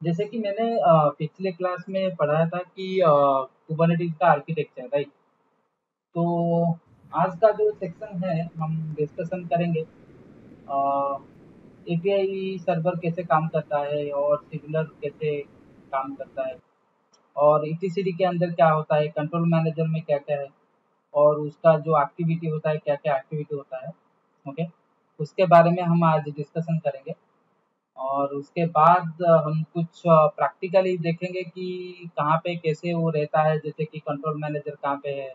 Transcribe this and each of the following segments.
जैसे कि मैंने पिछले क्लास में पढ़ाया था कि कुबरनेटिस का आर्किटेक्चर, राइट। तो आज का जो सेक्शन है हम डिस्कशन करेंगे एपीआई सर्वर कैसे काम करता है और शेड्यूलर कैसे काम करता है और ईटीसीडी के अंदर क्या होता है, कंट्रोल मैनेजर में क्या क्या है और उसका जो एक्टिविटी होता है क्या क्या एक्टिविटी होता है। ओके, उसके बारे में हम आज डिस्कशन करेंगे। और उसके बाद हम कुछ प्रैक्टिकली देखेंगे कि कहाँ पे कैसे वो रहता है, जैसे कि कंट्रोल मैनेजर कहाँ पे है,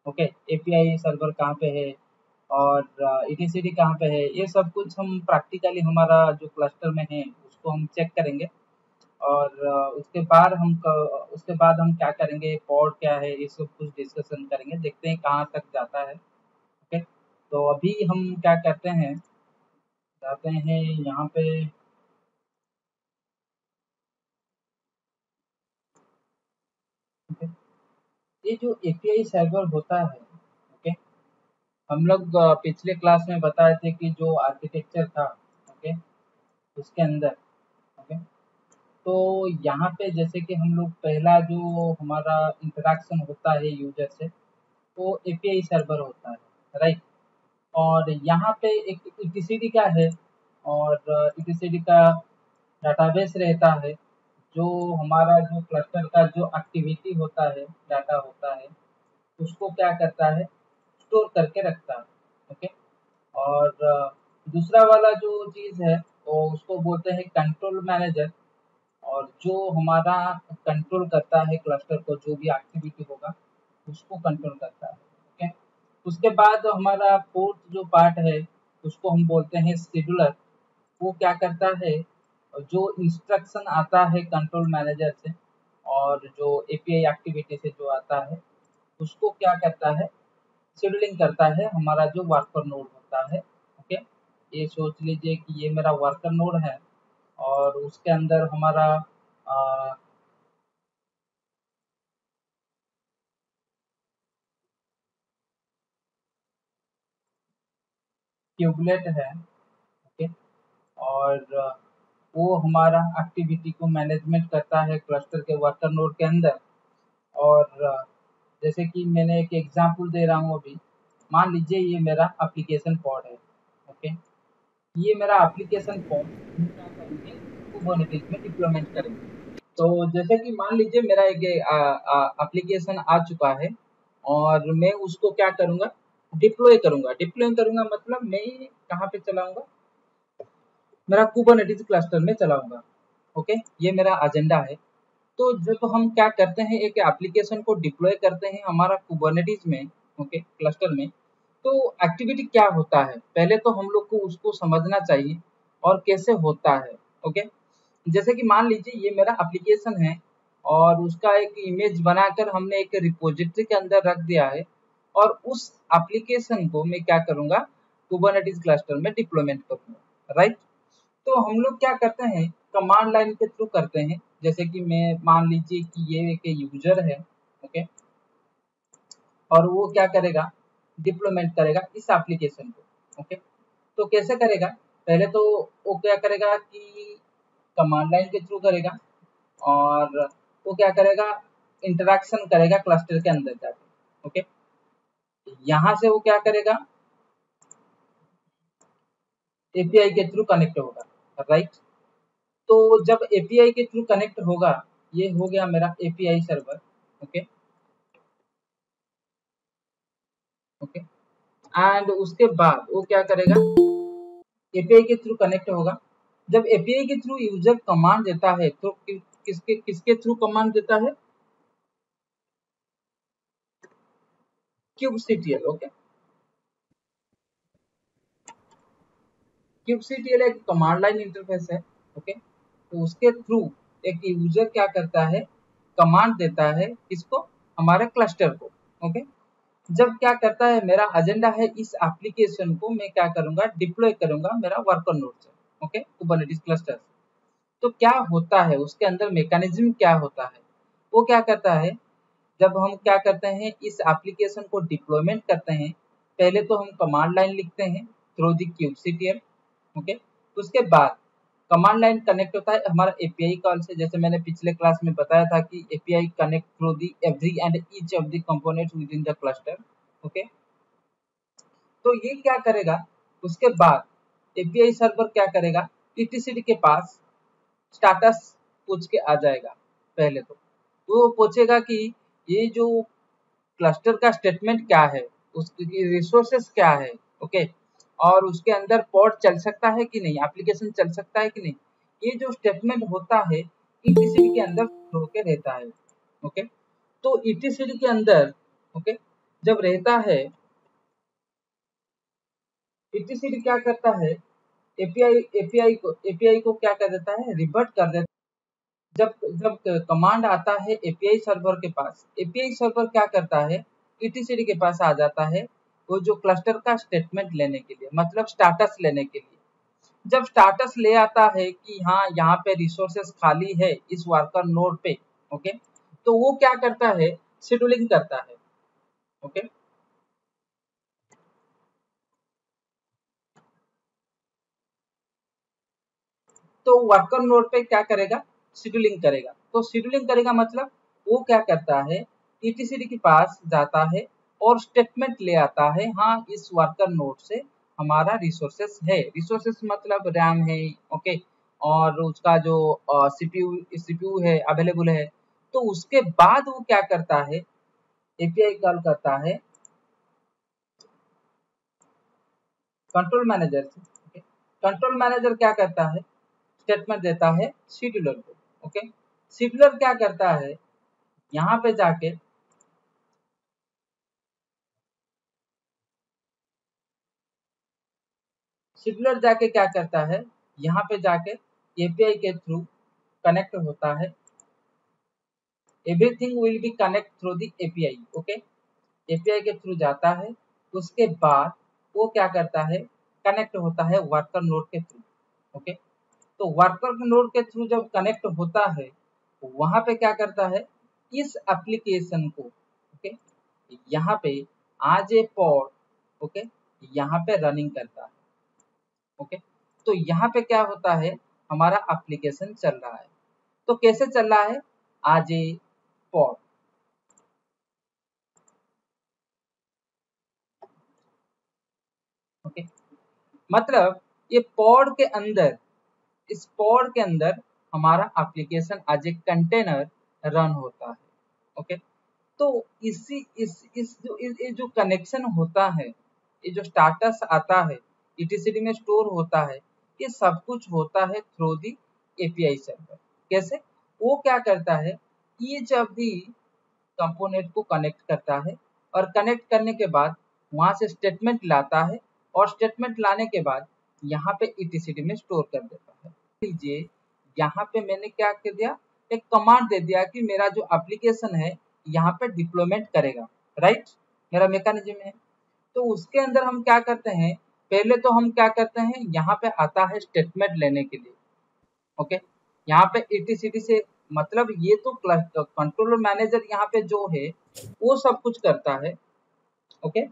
ओके, एपीआई सर्वर कहाँ पे है और ईटीसीडी कहाँ पे है। ये सब कुछ हम प्रैक्टिकली हमारा जो क्लस्टर में है उसको हम चेक करेंगे। और उसके बाद हम क्या करेंगे, पॉड क्या है, ये सब कुछ डिस्कशन करेंगे, देखते हैं कहाँ तक जाता है। ओके, तो अभी हम क्या करते हैं, जाते हैं यहाँ पे। okay, ये जो एपीआई सर्वर होता है, ओके, हम लोग पिछले क्लास में बताए थे कि जो आर्किटेक्चर था, ओके, उसके अंदर, ओके, तो यहाँ पे जैसे कि हम लोग पहला जो हमारा इंटरेक्शन होता है यूजर से, वो एपीआई सर्वर होता है, राइट। और यहाँ पे एक ईटीसीडी का है और ईटीसीडी का डाटाबेस रहता है, जो हमारा जो क्लस्टर का जो एक्टिविटी होता है, डाटा होता है, उसको क्या करता है, स्टोर करके रखता है। ओके, और दूसरा वाला जो चीज़ है वो उसको बोलते हैं कंट्रोल मैनेजर, और जो हमारा कंट्रोल करता है क्लस्टर को, जो भी एक्टिविटी होगा उसको कंट्रोल करता है। ओके, उसके बाद हमारा फोर्थ जो पार्ट है उसको हम बोलते हैं शेड्यूलर। वो क्या करता है, जो इंस्ट्रक्शन आता है कंट्रोल मैनेजर से और जो एपीआई एक्टिविटी से जो आता है उसको क्या करता है, शेड्यूलिंग करता है हमारा जो वर्कर नोड होता है। ओके, ये सोच लीजिए कि ये मेरा वर्कर नोड है और उसके अंदर हमारा ट्यूबलेट है। ओके, और वो हमारा एक्टिविटी को मैनेजमेंट करता है क्लस्टर के वर्कर नोड के अंदर। और जैसे कि मैंने एक एग्जांपल दे रहा हूँ अभी, मान लीजिए ये मेरा एप्लीकेशन पॉड है। ओके, ये मेरा एप्लीकेशन पॉड हम क्या करेंगे, कुबरनेटिस में डिप्लोयमेंट करेंगे। तो जैसे कि मान लीजिए मेरा एक एप्लीकेशन आ चुका है और मैं उसको क्या करूँगा, डिप्लॉय करूँगा। डिप्लॉय करूँगा मतलब मैं कहाँ पे चलाऊँगा, मेरा कुबरनेटिस क्लस्टर में चलाऊँगा। ओके, ये मेरा एजेंडा है। तो जब हम क्या करते हैं, एक एप्लीकेशन को डिप्लॉय करते हैं हमारा कुबरनेटिस में, ओके, क्लस्टर में, तो एक्टिविटी क्या होता है पहले तो हम लोग को उसको समझना चाहिए और कैसे होता है। ओके, जैसे कि मान लीजिए ये मेरा एप्लीकेशन है और उसका एक इमेज बनाकर हमने एक रिपोजिटरी के अंदर रख दिया है और उस एप्लीकेशन को मैं क्या करूँगा, कुबरनेटिस क्लस्टर में डिप्लॉयमेंट करूँगा, राइट। तो हम लोग क्या करते हैं, कमांड लाइन के थ्रू करते हैं। जैसे कि मैं मान लीजिए कि ये एक यूजर है, ओके, और वो क्या करेगा, डिप्लॉयमेंट करेगा इस एप्लीकेशन को। ओके, तो कैसे करेगा, पहले तो वो क्या करेगा कि कमांड लाइन के थ्रू करेगा और वो क्या करेगा, इंटरेक्शन करेगा क्लस्टर के अंदर जाके। ओके, यहाँ से वो क्या करेगा, एपीआई के थ्रू कनेक्ट होगा, राइट। तो जब एपीआई के थ्रू कनेक्ट होगा, ये हो गया मेरा API server. Okay, okay, and उसके बाद वो क्या करेगा, एपीआई के थ्रू कनेक्ट होगा। जब एपीआई के थ्रू यूजर कमांड देता है तो किसके किसके थ्रू कमांड देता है, क्यूबसीटीएल। ओके, क्यूबसीटीएल एक कमांड लाइन इंटरफेस है। ओके, तो उसके थ्रू एक यूजर क्या करता है, कमांड देता है किसको, हमारे क्लस्टर को। ओके, जब क्या करता है, मेरा एजेंडा है इस एप्लीकेशन को मैं क्या करूंगा, डिप्लॉय करूंगा मेरा वर्कर नोड से। Okay, Kubernetes cluster. तो क्या होता है उसके अंदर, मैकेनिज्म क्या होता है, वो क्या करता है, जब हम क्या करते हैं इस एप्लीकेशन को डिप्लॉयमेंट करते हैं, पहले तो हम कमांड लाइन लिखते हैं थ्रू द क्यूबसीटीएल। ओके, उसके बाद कमांड लाइन कनेक्ट होता है हमारा एपीआई कॉल से, जैसे मैंने पिछले क्लास में बताया था कि API connect through the every and each of the components with in the cluster. Okay, तो ये क्या करेगा, उसके बाद एपीआई सर्वर क्या करेगा, ईटीसीडी के पास स्टेटस पूछ के आ जाएगा। पहले तो वो पूछेगा कि ये जो क्लस्टर का स्टेटमेंट क्या है, उसकी रिसोर्सेस क्या है। ओके, और उसके अंदर पॉड चल सकता है कि नहीं, एप्लीकेशन चल सकता है कि नहीं, ये जो स्टेटमेंट होता है ईटीसीडी के अंदर होके रहता है। ओके, तो ईटीसीडी के अंदर ओके जब रहता है, ईटीसीडी क्या करता है, एपीआई को क्या कर देता है, रिवर्ट कर देता है। जब जब कमांड आता है एपीआई सर्वर के पास, एपीआई सर्वर क्या करता है, ईटीसीडी के पास आ जाता है वो जो क्लस्टर का स्टेटमेंट लेने के लिए, मतलब स्टेटस लेने के लिए। जब स्टेटस ले आता है कि हाँ यहाँ पे रिसोर्सेस खाली है इस वर्कर नोड पे, ओके, तो वो क्या करता है, शेड्यूलिंग करता है। ओके, तो वर्कर नोड पे क्या करेगा, शेड्यूलिंग करेगा। तो शेड्यूलिंग करेगा मतलब वो क्या करता है, ईटीसीडी के पास जाता है और स्टेटमेंट ले आता है, हाँ इस वर्कर नोड से हमारा रिसोर्सेस है, रिसोर्सेस मतलब रैम है। ओके, और उसका जो सीपीयू है अवेलेबल है। तो उसके बाद वो क्या करता है, एपीआई कॉल करता है कंट्रोल मैनेजर से। ओके, कंट्रोल मैनेजर क्या करता है, स्टेटमेंट देता है शेड्यूलर को। ओके, शेड्यूलर क्या करता है, यहाँ पे जाके शेड्यूलर जाके क्या करता है, यहाँ पे जाके एपीआई के थ्रू कनेक्ट होता है। Everything will be connect through the API. Okay, API के थ्रू जाता है, उसके बाद वो क्या करता है, कनेक्ट होता है वर्कर नोड के थ्रू। ओके, तो वर्कर नोड के थ्रू जब कनेक्ट होता है, वहां पे क्या करता है, इस एप्लीकेशन को ओके यहाँ पे आज ए पॉड ओके यहाँ पे रनिंग करता है। ओके, तो यहाँ पे क्या होता है, हमारा एप्लीकेशन चल रहा है। तो कैसे चल रहा है, आज ए पॉड। ओके, मतलब ये पॉड के अंदर, इस पॉड के अंदर हमारा application as a container run होता है। ओके, तो ये जो कनेक्शन होता है, ये जो स्टेटस आता है ईटीसीडी में स्टोर होता है, ये सब कुछ होता है थ्रू दी एपीआई सर्वर। कैसे, वो क्या करता है, ईच ऑफ दी कंपोनेंट को कनेक्ट करता है, और कनेक्ट करने के बाद वहां से स्टेटमेंट लाता है, और स्टेटमेंट लाने के बाद यहाँ पे ईटीसीडी में स्टोर कर देता है। लीजिए यहाँ पे मैंने क्या कर दिया, एक कमांड दे दिया कि मेरा जो एप्लीकेशन है यहाँ पे डिप्लॉयमेंट करेगा। राइट, मेरा मैकेनिज्म है। तो उसके अंदर हम क्या करते हैं, पहले तो हम क्या करते हैं, यहाँ पे आता है स्टेटमेंट लेने के लिए। ओके, यहाँ पे ईटीसीडी से मतलब ये तो कंट्रोलर मैनेजर यहाँ पे जो है वो सब कुछ करता है। ओके,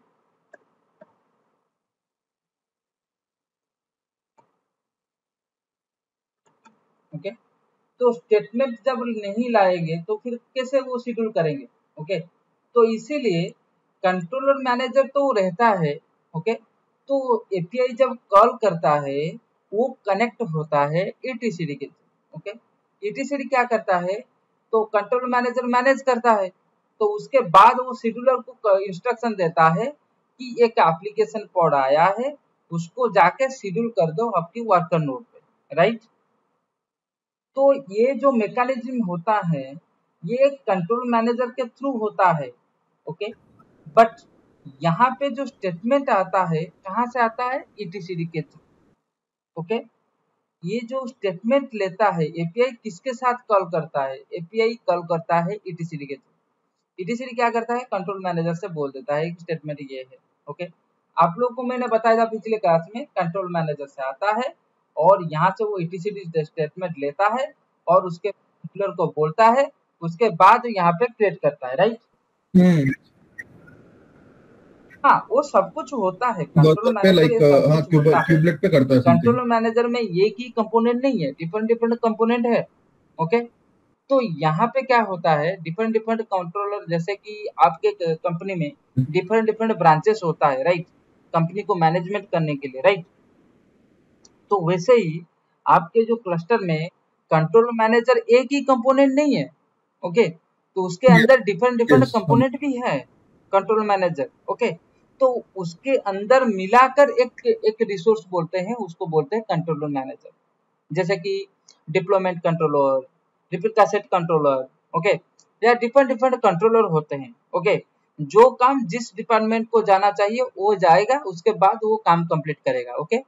ओके, तो स्टेटमेंट जब नहीं लाएंगे तो फिर कैसे वो शेड्यूल करेंगे। ओके, तो इसीलिए कंट्रोलर मैनेजर तो रहता है। ओके, तो एपीआई जब कॉल करता है वो कनेक्ट होता है ईटीसीडी के थ्रू। ओके, ईटीसीडी क्या करता है, तो कंट्रोल मैनेजर मैनेज करता है, तो उसके बाद वो शेड्यूलर को इंस्ट्रक्शन देता है कि एक एप्लीकेशन पॉड आया है, उसको जाके शेड्यूल कर दो आपकी वर्कर नोड पे। राइट, तो ये जो मैकेनिज्म होता है ये कंट्रोल मैनेजर के थ्रू होता है। ओके, बट यहाँ पे जो स्टेटमेंट आता है कहाँ से आता है, ईटीसीडी के थ्रू। ओके, ये जो स्टेटमेंट लेता है एपीआई किसके साथ कॉल करता है, एपीआई कॉल करता है ईटीसीडी के थ्रू। ईटीसीडी क्या करता है, कंट्रोल मैनेजर से बोल देता है कि स्टेटमेंट ये है। ओके, आप लोगों को मैंने बताया था पिछले क्लास में, कंट्रोल मैनेजर से आता है और यहाँ से वो ईटीसीडी स्टेटमेंट लेता है और उसके कंट्रोलर को बोलता है, उसके बाद यहाँ पे क्रिएट करता है। राइट, हम्म हाँ, वो सब कुछ होता है, कंट्रोल वर्कर पे मैनेजर लाइक, ये सब हाँ, कुछ होता है। क्यूबलेट पे करता है समथिंग। कंट्रोल मैनेजर में एक ही कंपोनेंट नहीं है, डिफरेंट डिफरेंट कंपोनेंट है। ओके, तो यहाँ पे क्या होता है, डिफरेंट डिफरेंट कंट्रोलर, जैसे कि आपके कंपनी में डिफरेंट डिफरेंट ब्रांचेस होता है, राइट, कंपनी को मैनेजमेंट करने के लिए, राइट। तो वैसे ही आपके जो क्लस्टर में कंट्रोल मैनेजर एक ही कंपोनेंट नहीं है। ओके, तो उसके अंदर डिफरेंट डिफरेंट यस, हम। कंपोनेंट भी है कंट्रोल मैनेजर। ओके, तो उसके अंदर मिलाकर एक एक रिसोर्स बोलते हैं, उसको बोलते हैं कंट्रोल मैनेजर। जैसे कि deployment controller, repeat set controller, okay, या डिफरेंट डिफरेंट कंट्रोलर होते हैं। ओके, जो काम जिस डिपार्टमेंट को जाना चाहिए वो जाएगा, उसके बाद वो काम कंप्लीट करेगा। ओके,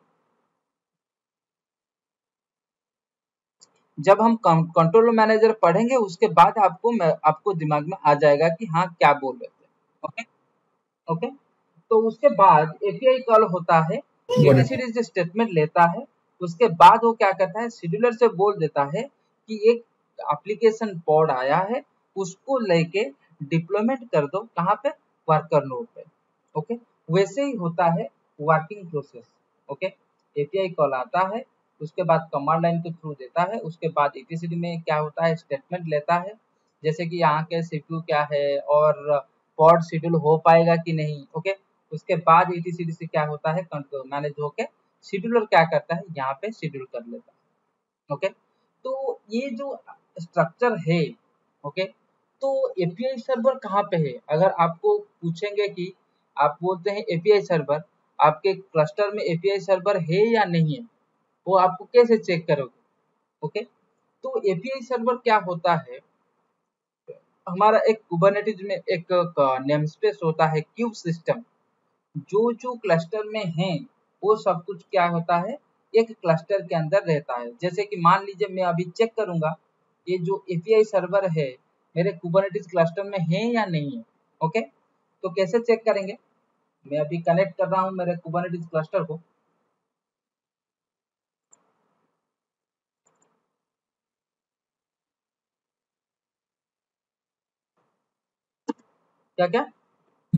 जब हम कंट्रोल मैनेजर पढ़ेंगे उसके बाद आपको दिमाग में आ जाएगा कि हाँ क्या बोल रहे थे। ओके, ओके, तो उसके बाद एपीआई कॉल होता है, गॉट इट। एटीसीडी से स्टेटमेंट लेता है। उसके बाद वो क्या करता है, शेड्यूलर से बोल देता है कि एक एप्लीकेशन पॉड आया है, उसको लेके डिप्लॉयमेंट कर दो, कहाँ पे, वर्कर नोड पे। ओके, वैसे ही होता है working process. Okay, API call आता है, उसके बाद कमांड लाइन के थ्रू देता है, उसके बाद एटीसीडी में क्या होता है, स्टेटमेंट लेता है, जैसे कि यहाँ के सीपीयू क्या है और पॉड शेड्यूल हो पाएगा कि नहीं। ओके, उसके बाद ईटीसीडी से क्या होता है, कंट्रोल मैनेज होके शेड्यूलर क्या करता है, यहाँ पे शेड्यूल कर लेता है। ओके, तो ये जो स्ट्रक्चर है, ओके, तो एपीआई सर्वर कहाँ पे है, अगर आपको पूछेंगे कि आप बोलते हैं एपीआई सर्वर, आपके क्लस्टर में एपीआई सर्वर है या नहीं है, वो आपको कैसे चेक करोगे। ओके, तो एपीआई सर्वर क्या होता है, हमारा एक कुबरनेटिज में एक नेम स्पेस होता है, क्यूब सिस्टम, जो जो क्लस्टर में है वो सब कुछ क्या होता है, एक क्लस्टर के अंदर रहता है। जैसे कि मान लीजिए मैं अभी चेक करूंगा ये जो एपीआई सर्वर है मेरे कुबरनेटिस क्लस्टर में है या नहीं है। ओके, तो कैसे चेक करेंगे, मैं अभी कनेक्ट कर रहा हूँ मेरे कुबरनेटिस क्लस्टर को। क्या क्या,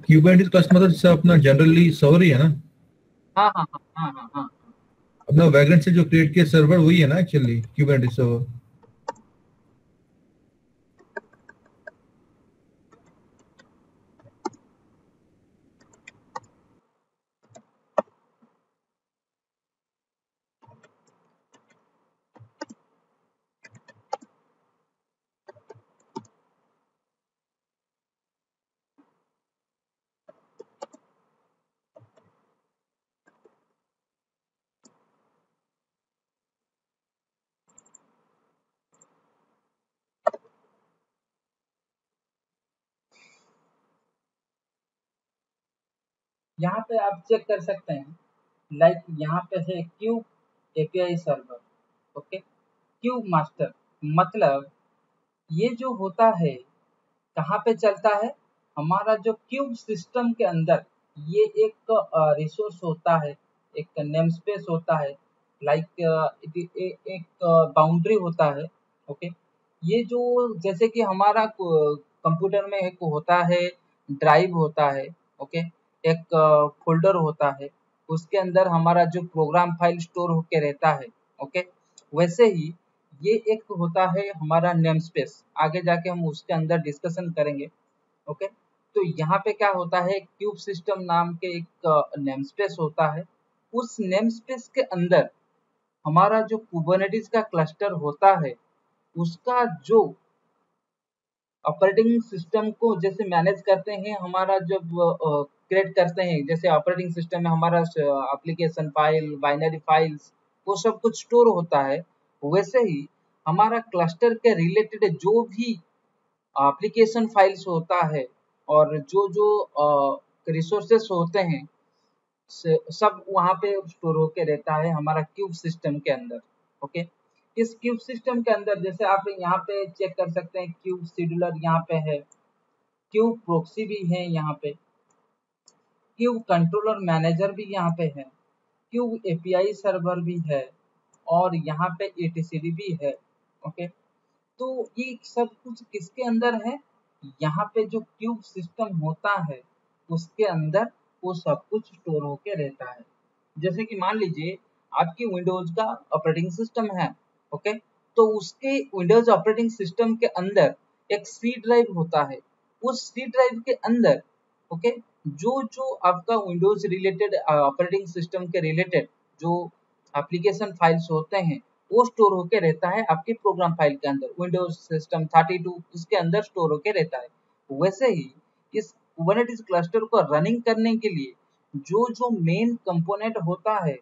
क्यूबरनेटिस क्लस्टर मतलब जैसे अपना जनरली सर्वर ही है ना। हाँ हाँ हाँ हाँ हाँ हाँ। अपना वैग्रेंट से जो क्रिएट किया सर्वर वही है ना एक्चुअली क्यूबरनेटिस सर्वर। यहाँ पे आप चेक कर सकते हैं, लाइक यहाँ पे है cube API server. Okay, cube master, मतलब ये जो होता है कहाँ पे चलता है, हमारा जो क्यूब सिस्टम के अंदर ये एक रिसोर्स होता है, एक नेम स्पेस होता है, लाइक एक बाउंड्री होता है। ओके, ये जो, जैसे कि हमारा कंप्यूटर में एक होता है, ड्राइव होता है। ओके, एक फोल्डर होता है, उसके अंदर हमारा जो प्रोग्राम फाइल स्टोर होके रहता है। ओके, वैसे ही ये एक होता है हमारा नेम स्पेस, आगे जाके हम उसके अंदर डिस्कशन करेंगे। ओके, तो यहाँ पे क्या होता है, क्यूब सिस्टम नाम के एक नेम स्पेस होता है, उस नेम स्पेस के अंदर हमारा जो कुबरनेटिस का क्लस्टर होता है उसका जो ऑपरेटिंग सिस्टम को जैसे मैनेज करते हैं, हमारा जब क्रिएट करते हैं, जैसे ऑपरेटिंग सिस्टम में हमारा एप्लीकेशन फाइल, बाइनरी फाइल्स, वो सब कुछ स्टोर होता है, वैसे ही हमारा क्लस्टर के रिलेटेड जो भी एप्लीकेशन फाइल्स होता है और जो जो रिसोर्सेस होते हैं, सब वहाँ पे स्टोर होके रहता है हमारा क्यूब सिस्टम के अंदर। ओके, इस क्यूब सिस्टम के अंदर जैसे आप यहाँ पे चेक कर सकते हैं, क्यूब शेड्यूलर यहाँ पे है, क्यूब प्रोक्सी भी है यहाँ पे, क्यूब कंट्रोलर मैनेजर भी यहाँ पे है, क्यूब एपीआई सर्वर भी है, और यहाँ पे एटीसीडी भी है। ओके, तो ये सब कुछ किसके अंदर है, यहाँ पे जो क्यूब सिस्टम होता है उसके अंदर वो सब कुछ स्टोर होके रहता है। जैसे कि मान लीजिए आपकी विंडोज का ऑपरेटिंग सिस्टम है, ओके, तो उसके विंडोज ऑपरेटिंग सिस्टम के अंदर एक सी ड्राइव होता है। उस सी ड्राइव के अंदर, ओके, जो जो आपका विंडोज रिलेटेड ऑपरेटिंग सिस्टम के रिलेटेड जो एप्लीकेशन फाइल्स होते हैं वो स्टोर होके रहता है आपके प्रोग्राम फाइल के अंदर। विंडोज सिस्टम 32 इसके अंदर स्टोर होके रहता है। वैसे ही इस कुबरनेटिस क्लस्टर को रनिंग करने के लिए जो जो मेन कंपोनेंट होता है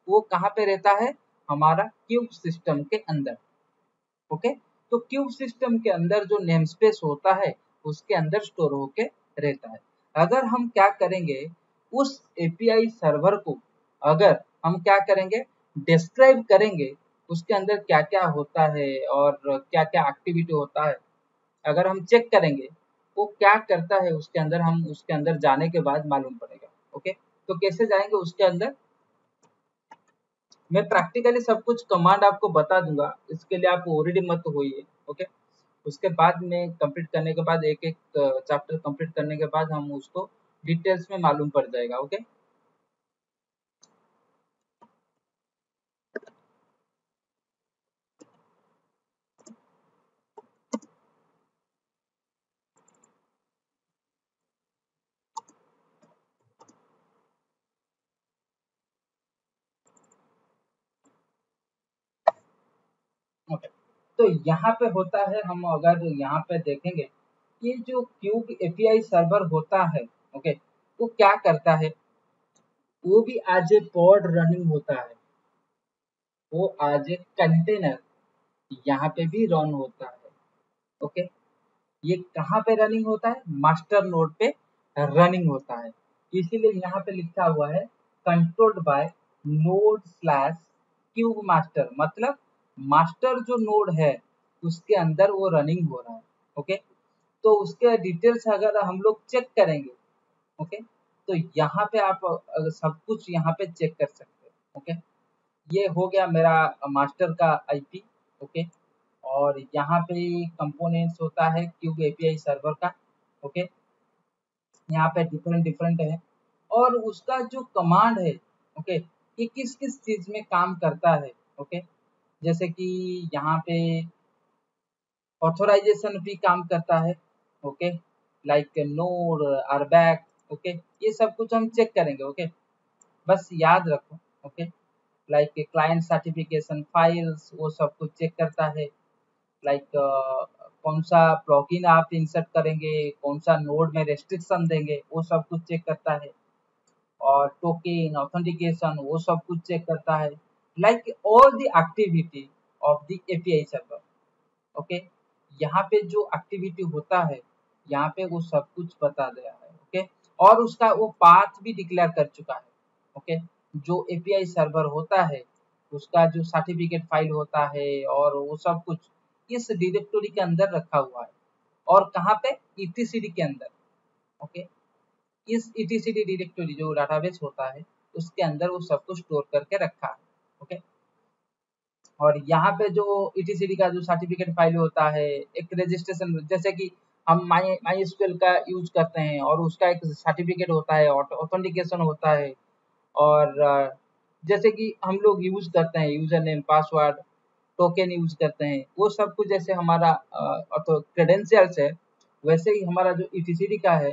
वो कहाँ पे रहता है, हमारा क्यूब सिस्टम के अंदर, ओके। तो क्यूब सिस्टम के अंदर जो नेम स्पेस होता है उसके अंदर स्टोर होके रहता है। अगर हम क्या करेंगे, उस एपीआई सर्वर को अगर हम क्या करेंगे, डिस्क्राइब करेंगे उसके अंदर क्या क्या होता है और क्या क्या एक्टिविटी होता है, अगर हम चेक करेंगे वो क्या करता है उसके अंदर, हम उसके अंदर जाने के बाद मालूम पड़ेगा, ओके। तो कैसे जाएंगे उसके अंदर, मैं प्रैक्टिकली सब कुछ कमांड आपको बता दूंगा, इसके लिए आप ओरीडी मत होइए, ओके। उसके बाद में कंप्लीट करने के बाद एक एक चैप्टर कंप्लीट करने के बाद हम उसको डिटेल्स में मालूम पड़ जाएगा, ओके। ओके, तो यहाँ पे होता है, हम अगर यहाँ पे देखेंगे ये जो क्यूब एपीआई सर्वर होता है, ओके, वो क्या करता है, वो भी एज ए पॉड रनिंग होता है, वो एज ए कंटेनर यहाँ पे भी रन होता है, ओके। ये कहाँ पे रनिंग होता है, मास्टर नोड पे रनिंग होता है। इसीलिए यहाँ पे लिखा हुआ है controlled by node slash cube master, मतलब मास्टर जो नोड है उसके अंदर वो रनिंग हो रहा है, ओके। तो उसके डिटेल्स अगर हम लोग चेक करेंगे, ओके, तो यहाँ पे आप सब कुछ यहाँ पे चेक कर सकते हैं, ओके। ये हो गया मेरा मास्टर का आईपी, ओके। और यहाँ पे कंपोनेंट्स होता है क्यूब एपीआई सर्वर का, ओके। यहाँ पे डिफरेंट डिफरेंट है और उसका जो कमांड है, ओके, ये किस किस चीज में काम करता है, ओके। जैसे कि यहाँ पे ऑथोराइजेशन भी काम करता है, ओके, लाइक नोड अरबैक, ओके। ये सब कुछ हम चेक करेंगे, ओके। बस याद रखो, okay, like client certification files वो सब कुछ चेक करता है, लाइक कौन सा प्लगइन आप इंसर्ट करेंगे, कौन सा नोड में रेस्ट्रिक्शन देंगे वो सब कुछ चेक करता है, और टोकन ऑथेंटिकेशन वो सब कुछ चेक करता है, like all the activity of the API server, okay. यहाँ पे जो एक्टिविटी होता है यहाँ पे वो सब कुछ बता दिया है, ओके। और उसका वो पाथ भी डिक्लेयर कर चुका है, ओके। जो एपीआई सर्वर होता है उसका जो सर्टिफिकेट फाइल होता है और वो सब कुछ इस डायरेक्टरी के अंदर रखा हुआ है, और कहाँ पे, ईटीसीडी के अंदर, ओके। इस ईटीसीडी डायरेक्टरी जो डाटाबेस होता है उसके अंदर वो सब कुछ स्टोर करके रखा है, ओके। और यहाँ पे जो ईटीसीडी का जो सर्टिफिकेट फाइल होता है, एक रजिस्ट्रेशन, जैसे कि हम माई एसक्यूएल का यूज करते हैं और उसका एक सर्टिफिकेट होता है, ऑथेंटिकेशन होता है, और जैसे कि हम लोग यूज करते हैं user name password token use करते हैं, वो सब कुछ जैसे हमारा क्रेडेंशियल्स है, वैसे ही हमारा जो ईटीसीडी का है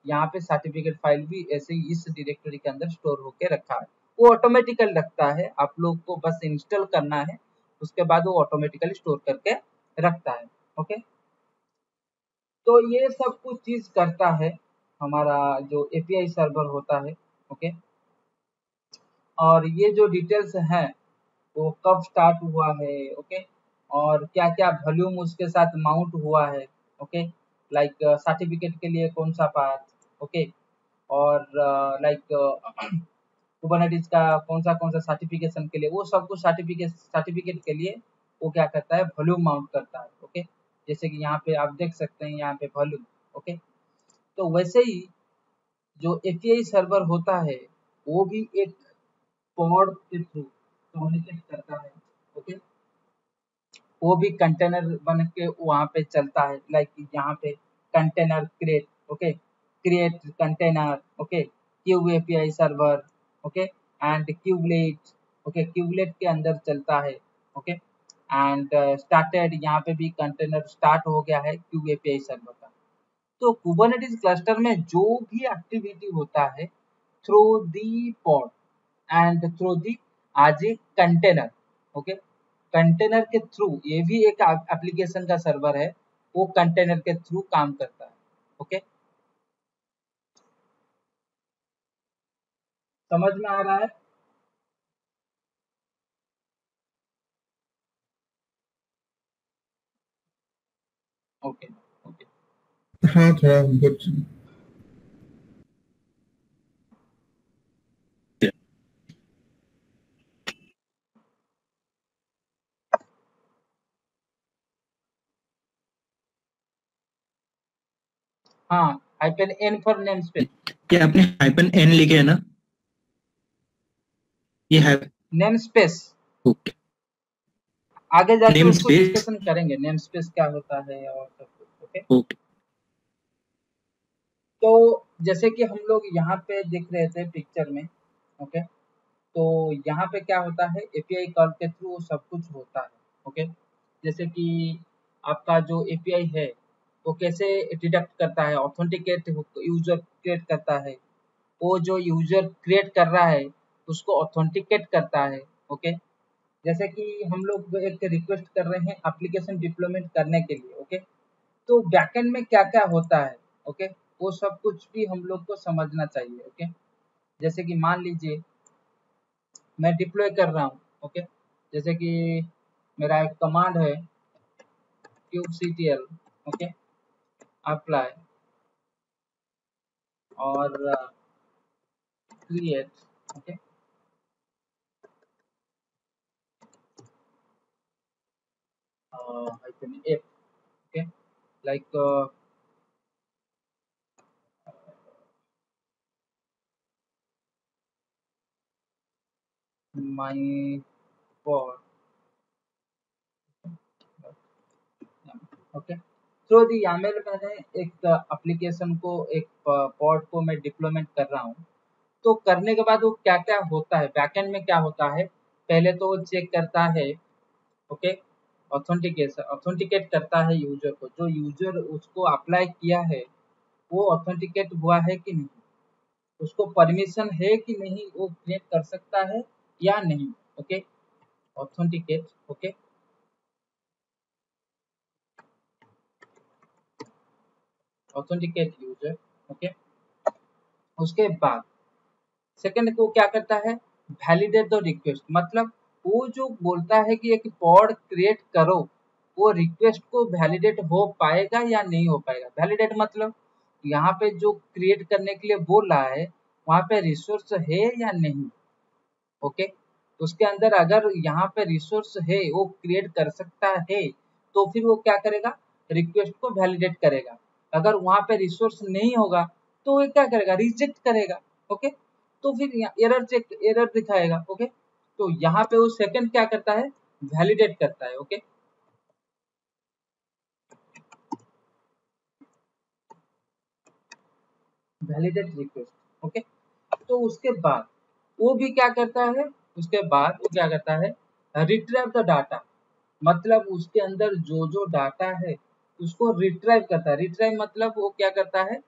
यहाँ पे सर्टिफिकेट फाइल भी ऐसे ही इस डायरेक्टरी के अंदर स्टोर होके रखा है। वो ऑटोमेटिकल रखता है, आप लोग को बस इंस्टॉल करना है, उसके बाद वो ऑटोमेटिकली स्टोर करके रखता है, ओके। तो ये सब कुछ चीज करता है हमारा जो एपीआई सर्वर होता है, ओके। और ये जो डिटेल्स हैं वो कब स्टार्ट हुआ है, ओके, और क्या क्या वॉल्यूम उसके साथ माउंट हुआ है, ओके, लाइक सर्टिफिकेट के लिए कौन सा पाथ, ओके, और लाइक कुबरनेटिस का कौन सा सर्टिफिकेशन के लिए, वो सब कुछ सर्टिफिकेट के लिए वो क्या करता है, वॉल्यूम माउंट करता है, ओके। जैसे कि यहाँ पे आप देख सकते हैं यहाँ पे वॉल्यूम, ओके। तो वैसे ही जो एपीआई सर्वर होता है वो भी एक पॉड के थ्रू कम्युनिकेट करता है, ओके। वो भी कंटेनर बन के वहाँ पे चलता है, लाइक यहाँ पे container create, okay, create container, okay, cube API server, okay, and kubelet, okay, kubelet के अंदर चलता है, ओके, एंड स्टार्टेड, यहाँ पे भी कंटेनर स्टार्ट हो गया है क्यूब एपीआई सर्वर का। तो कुबरनेटिस क्लस्टर में जो भी एक्टिविटी होता है through the pod and through the आज ए कंटेनर, ओके, कंटेनर के थ्रू, ये भी एक एप्लीकेशन का सर्वर है, वो कंटेनर के थ्रू काम करता है, ओके, समझ में आ रहा है? ओके, ओके, हाँ थोड़ा कुछ। हाँ, hyphen n for namespace, ये आपने हाइपन एन लिखे है ना, ये है नेम स्पेस, ओके, आगे जाके नेम उसको स्पेस, डिस्कशन करेंगे नेम स्पेस क्या होता है और सब कुछ, ओके। ओके, तो जैसे कि हम लोग यहाँ पे देख रहे थे पिक्चर में, ओके, तो यहाँ पे क्या होता है, एपीआई कॉल के थ्रू सब कुछ होता है, ओके। जैसे कि आपका जो एपीआई है वो कैसे डिडक्ट करता है, ऑथेंटिकेट यूजर क्रिएट करता है, वो जो यूजर क्रिएट कर रहा है उसको ऑथेंटिकेट करता है, ओके। जैसे कि हम लोग एक रिक्वेस्ट कर रहे हैं एप्लीकेशन डिप्लॉयमेंट करने के लिए, ओके, तो बैकएंड में क्या क्या होता है, ओके, वो सब कुछ भी हम लोग को समझना चाहिए, ओके। जैसे कि मान लीजिए मैं डिप्लॉय कर रहा हूँ, ओके, जैसे कि मेरा एक कमांड है kubectl, ओके, अप्लाई और create, okay, hyphen f, okay, like my pod, okay. Through the YAML मैंने एक एप्लीकेशन को, एक पॉड को मैं डिप्लॉयमेंट कर रहा हूँ, तो करने के बाद वो क्या क्या होता है, बैकएंड में क्या होता है, पहले तो वो चेक करता है, ओके, ऑथेंटिकेशन, ऑथेंटिकेट करता है यूजर को, जो यूजर उसको अप्लाई किया है वो ऑथेंटिकेट हुआ है कि नहीं, उसको परमिशन है कि नहीं, वो क्रिएट कर सकता है या नहीं, okay, authenticate, okay, authenticate user, okay. उसके बाद सेकंड को क्या करता है, वैलिडेट द रिक्वेस्ट, मतलब वो जो बोलता है कि एक पॉड क्रिएट करो, वो रिक्वेस्ट को वैलिडेट हो पाएगा या नहीं हो पाएगा। वैलिडेट मतलब यहाँ पे जो क्रिएट करने के लिए बोल रहा है वहाँ पे रिसोर्स है या नहीं, ओके। उसके अंदर अगर यहाँ पे रिसोर्स है, वो क्रिएट कर सकता है, तो फिर वो क्या करेगा, रिक्वेस्ट को वैलिडेट करेगा। अगर वहाँ पे रिसोर्स नहीं होगा तो वो क्या करेगा, रिजेक्ट करेगा, ओके। तो फिर एरर चेक, एरर दिखाएगा, ओके। तो यहाँ पे वो सेकंड क्या करता है, वैलिडेट करता है, ओके, वैलिडेट रिक्वेस्ट, ओके। तो उसके बाद वो भी क्या करता है, उसके बाद वो क्या करता है, रिट्राइव द डाटा, मतलब उसके अंदर जो जो डाटा है उसको रिट्राइव करता है। रिट्राइव मतलब वो क्या करता है,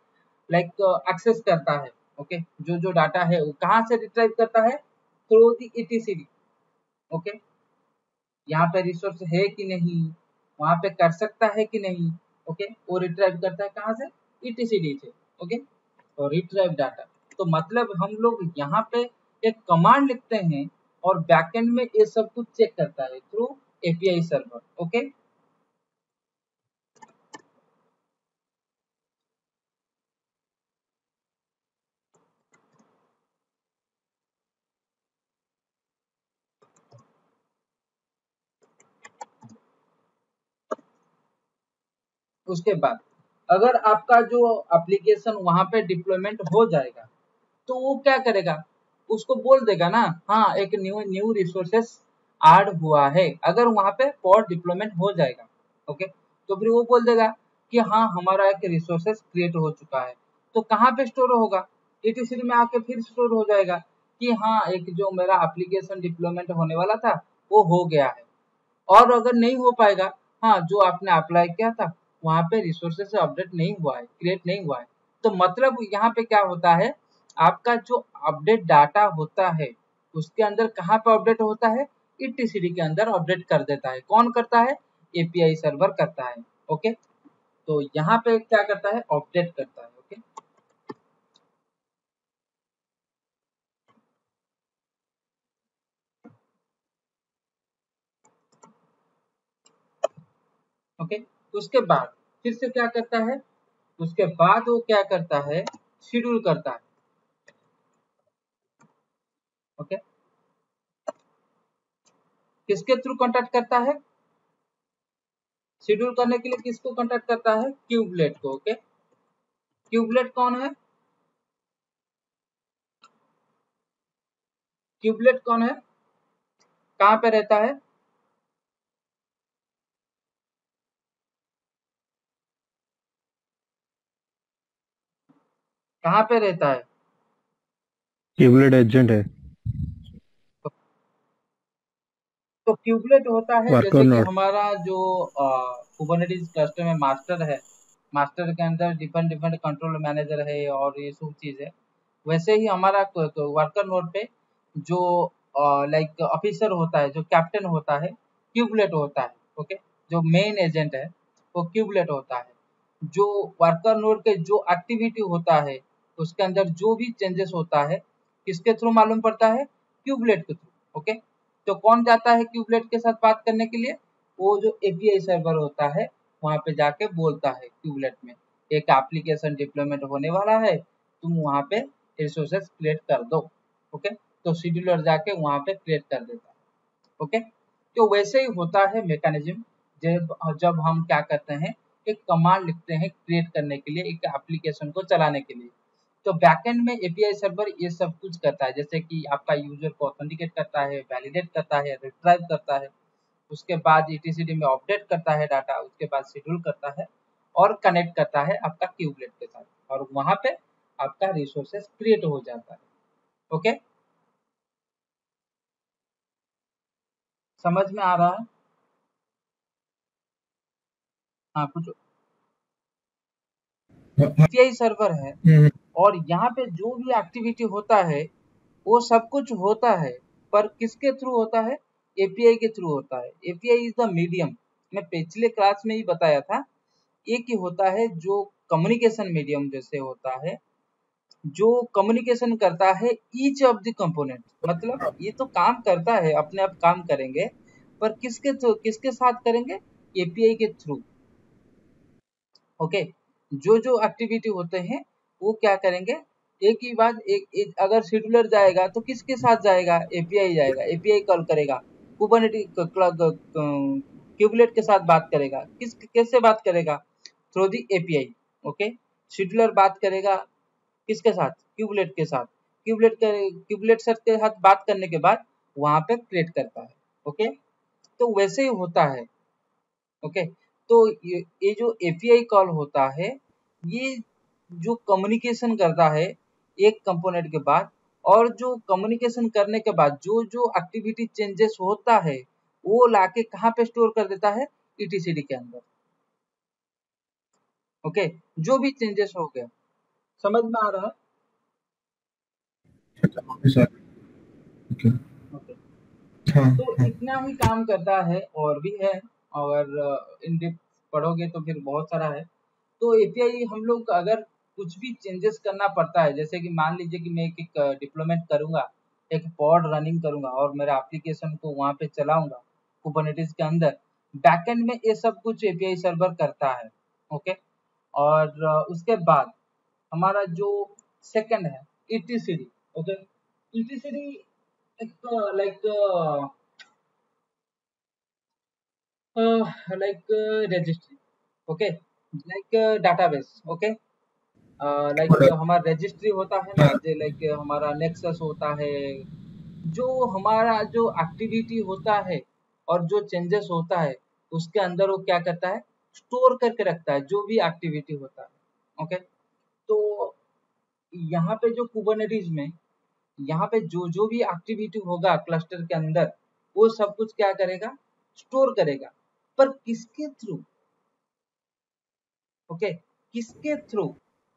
लाइक एक्सेस करता है, ओके। जो जो डाटा है वो कहाँ से रिट्राइव करता है, थ्रू दी ईटीसीडी, ओके। यहाँ पे रिसोर्स है कि नहीं, वहाँ पे कर सकता है कि नहीं, ओके, वो रिट्राइव करता है कहाँ से, ईटीसीडी से, ओके। तो रिट्राइव डाटा, तो मतलब हम लोग यहाँ पे एक कमांड लिखते हैं और बैकएंड में ये सब कुछ चेक करता है थ्रू एपीआई सर्वर, ओके। उसके बाद अगर आपका जो एप्लीकेशन वहां पे डिप्लॉयमेंट हो जाएगा तो वो क्या करेगा, उसको बोल देगा ना, हाँ एक न्यू न्यू रिसोर्सेस ऐड हुआ है, अगर वहां पे पॉड डिप्लॉयमेंट हो जाएगा, ओके। तो फिर वो बोल देगा कि हाँ हमारा एक रिसोर्सेस क्रिएट हो चुका है, तो कहाँ पे स्टोर होगा, ETCD में आके फिर स्टोर हो जाएगा कि हाँ एक जो मेरा एप्लीकेशन डिप्लॉयमेंट होने वाला था वो हो गया है। और अगर नहीं हो पाएगा, हाँ जो आपने अप्लाई किया था वहाँ पे रिसोर्सेज अपडेट नहीं हुआ है, क्रिएट नहीं हुआ है, तो मतलब यहाँ पे क्या होता है, आपका जो अपडेट डाटा होता है उसके अंदर कहाँ पे अपडेट होता है, ETCD के अंदर अपडेट कर देता है। कौन करता है, API सर्वर करता है। ओके, तो यहाँ पे क्या करता है, अपडेट करता है। ओके, ओके, उसके बाद फिर से क्या करता है, उसके बाद वो क्या करता है, शेड्यूल करता है। ओके, किसके थ्रू कांटेक्ट करता है, शेड्यूल करने के लिए किसको कांटेक्ट करता है, क्यूबलेट को। ओके, क्यूबलेट कौन है, क्यूबलेट कौन है, कहाँ पे रहता है, कहाँ पे रहता है, क्यूबलेट एजेंट है, तो क्यूबलेट होता है वर्कर जैसे कि नोड। हमारा जो कुबरनेटिस क्लस्टर में मास्टर है, मास्टर के अंदर डिफरेंट डिफरेंट कंट्रोल मैनेजर है और ये सब चीज है, वैसे ही हमारा वर्कर नोड पे जो लाइक ऑफिसर होता है, जो कैप्टन होता है, क्यूबलेट होता है। ओके, जो मेन एजेंट है वो क्यूबलेट होता है। जो वर्कर नोड के जो एक्टिविटी होता है उसके अंदर जो भी चेंजेस होता है किसके थ्रू मालूम पड़ता है, क्यूबलेट के थ्रू। ओके, तो कौन जाता है क्यूबलेट के साथ बात करने के लिए, वो जो API सर्वर होता है वहां पे जाके बोलता है क्यूबलेट में, एक एप्लीकेशन डिप्लॉयमेंट होने वाला है, तुम वहां पे रिसोर्सेज क्रिएट कर दो। ओके, तो शेड्यूलर जाके वहां पे क्रिएट कर देता है। ओके, तो वैसे ही होता है मैकेनिज्म, जब जब हम क्या करते हैं, एक कमांड लिखते हैं क्रिएट करने के लिए, एक एप्लीकेशन को चलाने के लिए। तो बैकएंड में API सर्वर ये सब कुछ करता है, जैसे कि आपका यूजर को ऑथेंटिकेट करता है, वैलिडेट करता है, रिट्राइव करता है, उसके बाद ETCD में अपडेट करता है डाटा, उसके बाद शेड्यूल करता है और कनेक्ट करता है आपका क्यूबलेट के साथ, और वहां पे आपका रिसोर्सेज क्रिएट हो जाता है। ओके, समझ में आ रहा है, हाँ कुछ API सर्वर है और यहाँ पे जो भी एक्टिविटी होता है वो सब कुछ होता है, पर किसके थ्रू होता है, API के थ्रू होता है। API इज द मीडियम, मैं पिछले क्लास में ही बताया था, एक ही होता है जो कम्युनिकेशन मीडियम जैसे होता है, जो कम्युनिकेशन करता है ईच ऑफ द कंपोनेंट, मतलब ये तो काम करता है, अपने आप काम करेंगे, पर किसके थ्रू, किसके साथ करेंगे, API के थ्रू। ओके, जो जो एक्टिविटी होते हैं वो क्या करेंगे, एक ही बात, एक अगर शेड्यूलर जाएगा तो किसके साथ जाएगा, API जाएगा, API कॉल करेगा, कुबरनेटिस क्यूबलेट के साथ बात करेगा, किस कैसे बात करेगा, through the API। Okay, scheduler बात करेगा किसके साथ, क्यूबलेट के साथ, क्यूबलेट सर के साथ बात करने के बाद वहां पे क्रिएट करता है। ओके, तो वैसे ही होता है। ओके, तो ये जो API कॉल होता है, ये जो कम्युनिकेशन करता है एक कंपोनेंट के बाद, और जो कम्युनिकेशन करने के बाद जो जो एक्टिविटी चेंजेस होता है वो लाके कहाँ पे स्टोर कर देता है, ETCD के अंदर। ओके, जो भी चेंजेस हो गया, समझ में आ रहा है, ओके, ओके, हाँ तो हाँ, इतना ही काम करता है, और भी है, और इन डेप्थ पढ़ोगे तो फिर बहुत सारा है। तो API हम लोग अगर कुछ भी चेंजेस करना पड़ता है, जैसे कि मान लीजिए कि मैं एक डिप्लॉयमेंट करूंगा, एक पॉड रनिंग करूंगा और मेरा एप्लीकेशन को वहां पे चलाऊंगा कुबरनेटिस के अंदर, बैकएंड में ये सब कुछ API सर्वर करता है। ओके, और उसके बाद हमारा जो सेकंड है ETCD। ओके, ETCD एक like like registry, okay, like database. Okay, like हमारा रजिस्ट्री होता है ना, जो लाइक हमारा नेक्सस होता है, जो हमारा जो एक्टिविटी होता है और जो चेंजेस होता है उसके अंदर वो क्या करता है, स्टोर करके रखता है जो भी एक्टिविटी होता है। ओके, तो यहाँ पे जो कुबरनेटिस में यहाँ पे जो भी एक्टिविटी होगा क्लस्टर के अंदर वो सब कुछ क्या करेगा, स्टोर करेगा। पर किसके थ्रू, ओके, किसके थ्रू,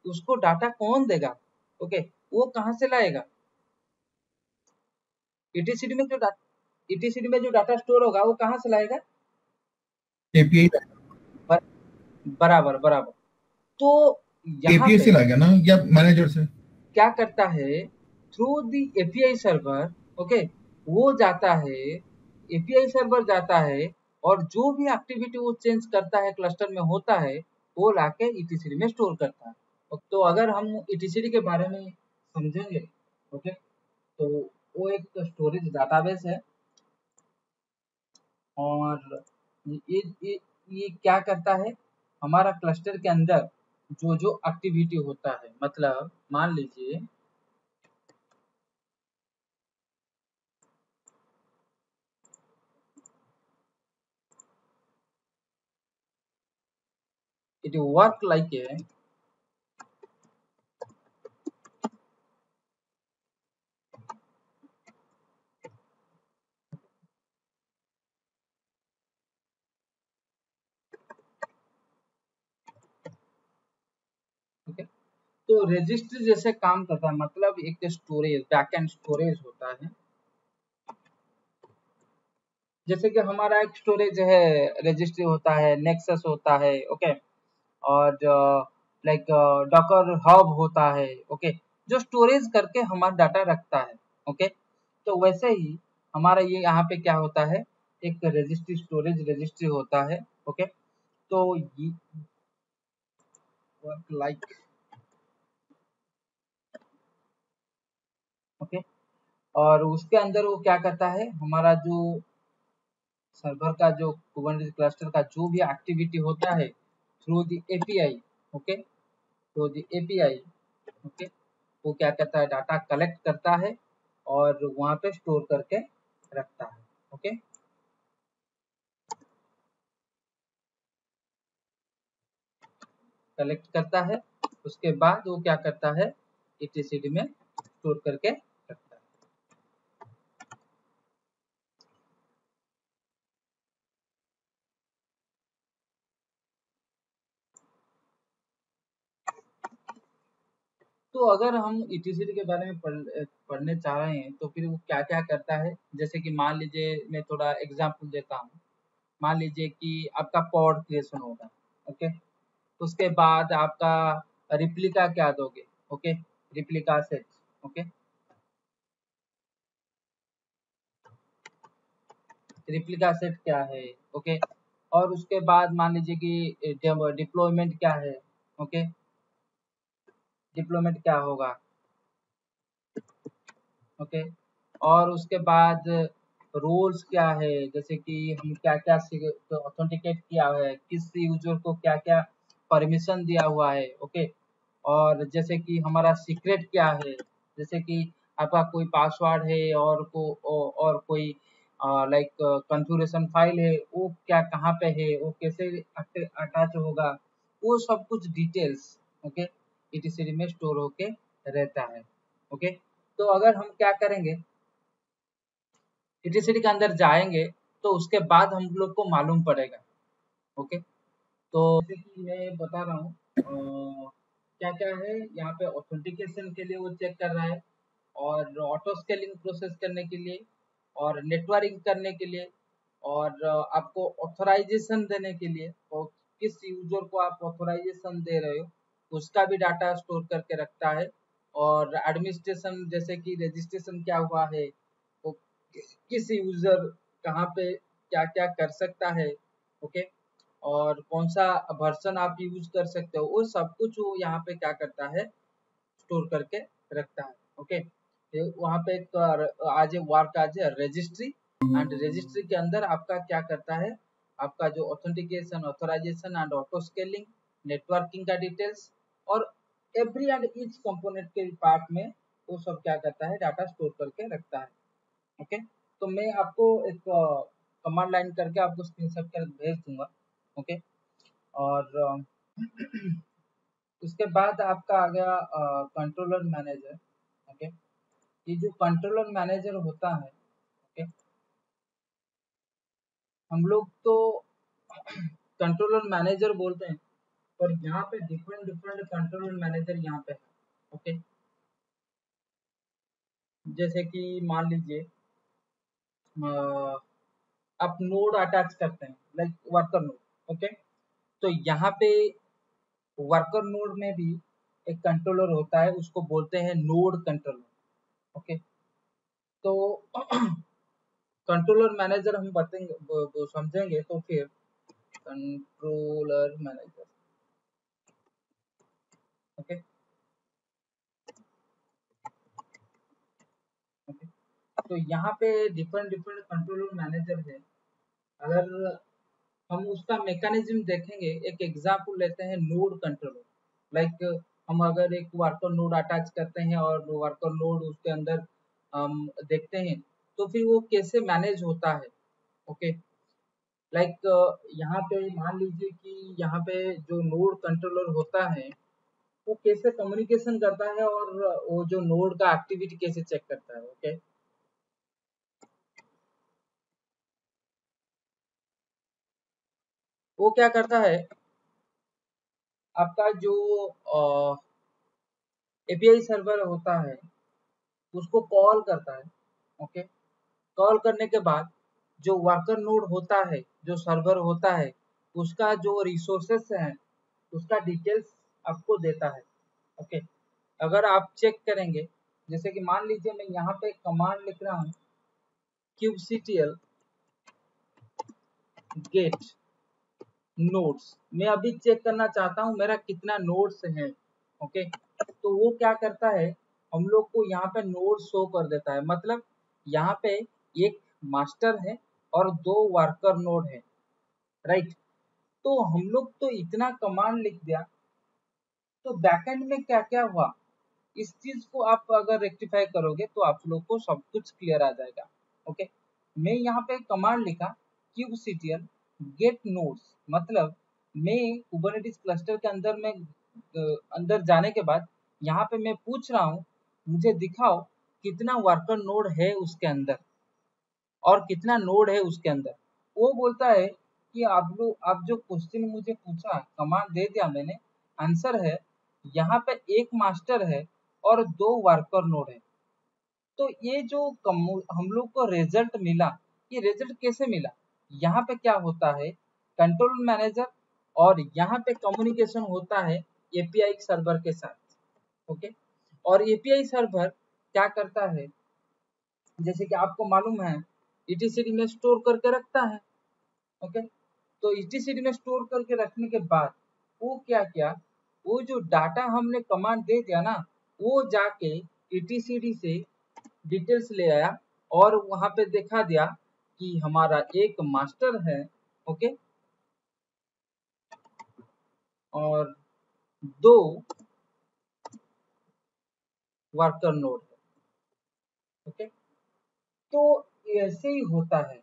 उसको डाटा कौन देगा, ओके, वो कहाँ से लाएगा, ईटीसीडी में जो ईटीसीडी में जो डाटा स्टोर होगा वो कहाँ से लाएगा, एपीआई बराबर बराबर। तो यहाँ एपीआई पे से लाएगा ना या मैनेजर से? क्या करता है, through the API server, okay, वो जाता है, एपीआई सर्वर जाता है और जो भी एक्टिविटी वो चेंज करता है क्लस्टर में होता है वो लाके ईटीसीडी में स्टोर करता है। तो अगर हम ईटीसीडी के बारे में समझेंगे, ओके, तो वो एक स्टोरेज डाटाबेस है और ये क्या करता है, हमारा क्लस्टर के अंदर जो जो एक्टिविटी होता है, मतलब मान लीजिए it work like a okay, तो रजिस्टर जैसे काम करता है, मतलब एक स्टोरेज, बैकएंड स्टोरेज होता है। जैसे कि हमारा एक स्टोरेज है, रजिस्ट्री होता है, नेक्सस होता है, ओके, और लाइक डॉकर हब होता है, ओके, जो स्टोरेज करके हमारा डाटा रखता है, ओके। तो वैसे ही हमारा ये यहाँ पे क्या होता है, एक रजिस्ट्री, स्टोरेज रजिस्ट्री होता है, ओके। तो ये वर्क लाइक, ओके, और उसके अंदर वो क्या करता है, हमारा जो सर्वर का जो कुबरनेटिस क्लस्टर का जो भी एक्टिविटी होता है through the API, okay, through the API, okay, वो क्या करता है, डाटा कलेक्ट करता है और वहाँ पे स्टोर करके रखता है, ओके। कलेक्ट करता है, उसके बाद वो क्या करता है, ईटीसीडी में स्टोर करके रखता है। तो अगर हम ईटीसीडी के बारे में पढ़ने चाह रहे हैं तो फिर वो क्या क्या करता है, जैसे कि मान लीजिए मैं थोड़ा एग्जांपल देता हूँ। मान लीजिए कि आपका पॉड क्रिएशन होगा, ओके, उसके बाद आपका रिप्लिका क्या दोगे, okay, replica set, okay, replica set क्या है, ओके, और उसके बाद मान लीजिए कि डिप्लॉयमेंट क्या है, ओके, डिप्लॉयमेंट क्या होगा, ओके, और उसके बाद रूल्स क्या है, जैसे कि हम क्या क्या ऑथेंटिकेट किया है, किस यूजर को क्या क्या परमिशन दिया हुआ है, ओके, और जैसे कि हमारा सीक्रेट क्या है, जैसे कि आपका कोई पासवर्ड है और और कोई लाइक कॉन्फ़िगरेशन फाइल है, वो क्या कहाँ पे है, वो कैसे अटैच होगा, वो सब कुछ डिटेल्स, ओके, ईटीसीडी में स्टोर होके रहता है, ओके। तो अगर हम क्या करेंगे, ईटीसीडी के अंदर जाएंगे तो उसके बाद हम लोग को मालूम पड़ेगा, ओके। तो जैसे कि मैं बता रहा हूँ क्या क्या है यहाँ पे, ऑथेंटिकेशन के लिए वो चेक कर रहा है, और ऑटो स्केलिंग प्रोसेस करने के लिए, और नेटवर्किंग करने के लिए, और आपको ऑथराइजेशन देने के लिए, और किस यूजर को आप ऑथराइजेशन दे रहे हो उसका भी डाटा स्टोर करके रखता है, और एडमिनिस्ट्रेशन जैसे कि रजिस्ट्रेशन क्या हुआ है, वो किस यूजर कहाँ पे क्या क्या कर सकता है, ओके, और कौन सा वर्जन आप यूज कर सकते हो, वो सब कुछ वो यहाँ पे क्या करता है, स्टोर करके रखता है, ओके। वहाँ पे एक आज वर्क आज है रजिस्ट्री, एंड रजिस्ट्री के अंदर आपका क्या करता है, आपका जो authentication, authorization and auto scaling, networking का डिटेल्स, और एवरी एंड ईच कंपोनेंट के पार्ट में वो सब क्या करता है, डाटा स्टोर करके रखता है, ओके। तो मैं आपको एक कमांड लाइन करके आपको स्क्रीनशॉट कर भेज दूंगा, ओके, और उसके बाद आपका आ गया कंट्रोलर मैनेजर। ओके, ये जो कंट्रोलर मैनेजर होता है, ओके, हम लोग तो कंट्रोलर मैनेजर बोलते हैं, पर यहाँ पे डिफरेंट डिफरेंट कंट्रोलर मैनेजर यहाँ पे है। ओके, जैसे कि मान लीजिए आप नोड अटैच करते हैं, लाइक वर्कर नोड। ओके, तो यहाँ पे वर्कर नोड में भी एक कंट्रोलर होता है, उसको बोलते हैं नोड कंट्रोलर। ओके, तो कंट्रोलर मैनेजर हम बताएंगे, वो समझेंगे तो फिर कंट्रोलर मैनेजर। ओके, ओके, तो यहाँ पे डिफरेंट डिफरेंट कंट्रोलर मैनेजर है। अगर हम उसका मैकेनिज्म देखेंगे, एक एग्जांपल लेते हैं नोड कंट्रोलर। लाइक हम अगर एक वर्कर नोड अटैच करते हैं और वर्कर नोड उसके अंदर देखते हैं, तो फिर वो कैसे मैनेज होता है। ओके, लाइक यहाँ पे मान लीजिए कि यहाँ पे जो नोड कंट्रोलर होता है वो कैसे कम्युनिकेशन करता है और वो जो नोड का एक्टिविटी कैसे चेक करता है। ओके, वो क्या करता है, आपका जो एपीआई सर्वर होता है उसको कॉल करता है। ओके, कॉल करने के बाद जो वर्कर नोड होता है, जो सर्वर होता है, उसका जो रिसोर्सेस हैं उसका डिटेल्स आपको देता है। ओके, अगर आप चेक करेंगे, जैसे कि मान लीजिए मैं यहाँ पे कमांड लिख रहा हूँ kubectl गेट नोड्स। मैं अभी चेक करना चाहता हूँ मेरा कितना नोड्स है। ओके, तो वो क्या करता है, हम लोग को यहाँ पे नोड शो कर देता है। मतलब यहाँ पे एक मास्टर है और दो वर्कर नोड है, राइट। तो हम लोग तो इतना कमांड लिख दिया, तो बैकएंड में क्या क्या हुआ इस चीज को आप अगर रेक्टिफाई करोगे तो आप लोग को सब कुछ क्लियर आ जाएगा। ओके, मैं यहाँ पे कमांड लिखा kubectl गेट नोड्स, मतलब मैं कुबरनेटिस क्लस्टर के अंदर में अंदर जाने के बाद यहाँ पे मैं पूछ रहा हूँ मुझे दिखाओ कितना वर्कर नोड है उसके अंदर और कितना नोड है उसके अंदर। वो बोलता है कि आप जो क्वेश्चन मुझे पूछा, कमांड दे दिया मैंने, आंसर है यहाँ पे एक मास्टर है और दो वर्कर नोड है। तो ये जो हम लोग को रिजल्ट मिला, ये रिजल्ट कैसे मिला, यहाँ पे क्या होता है, कंट्रोल मैनेजर और यहाँ पे कम्युनिकेशन होता है एपीआई सर्वर के साथ। ओके, और एपीआई सर्वर क्या करता है, जैसे कि आपको मालूम है ईटीसीडी में स्टोर करके रखता है। ओके, तो ईटीसीडी में स्टोर करके रखने के बाद वो क्या किया, वो जो डाटा हमने कमांड दे दिया ना, वो जाके ईटीसीडी से डिटेल्स ले आया और वहां पे दिखा दिया कि हमारा एक मास्टर है। ओके, और दो वर्कर नोड है। ओके, तो ऐसे ही होता है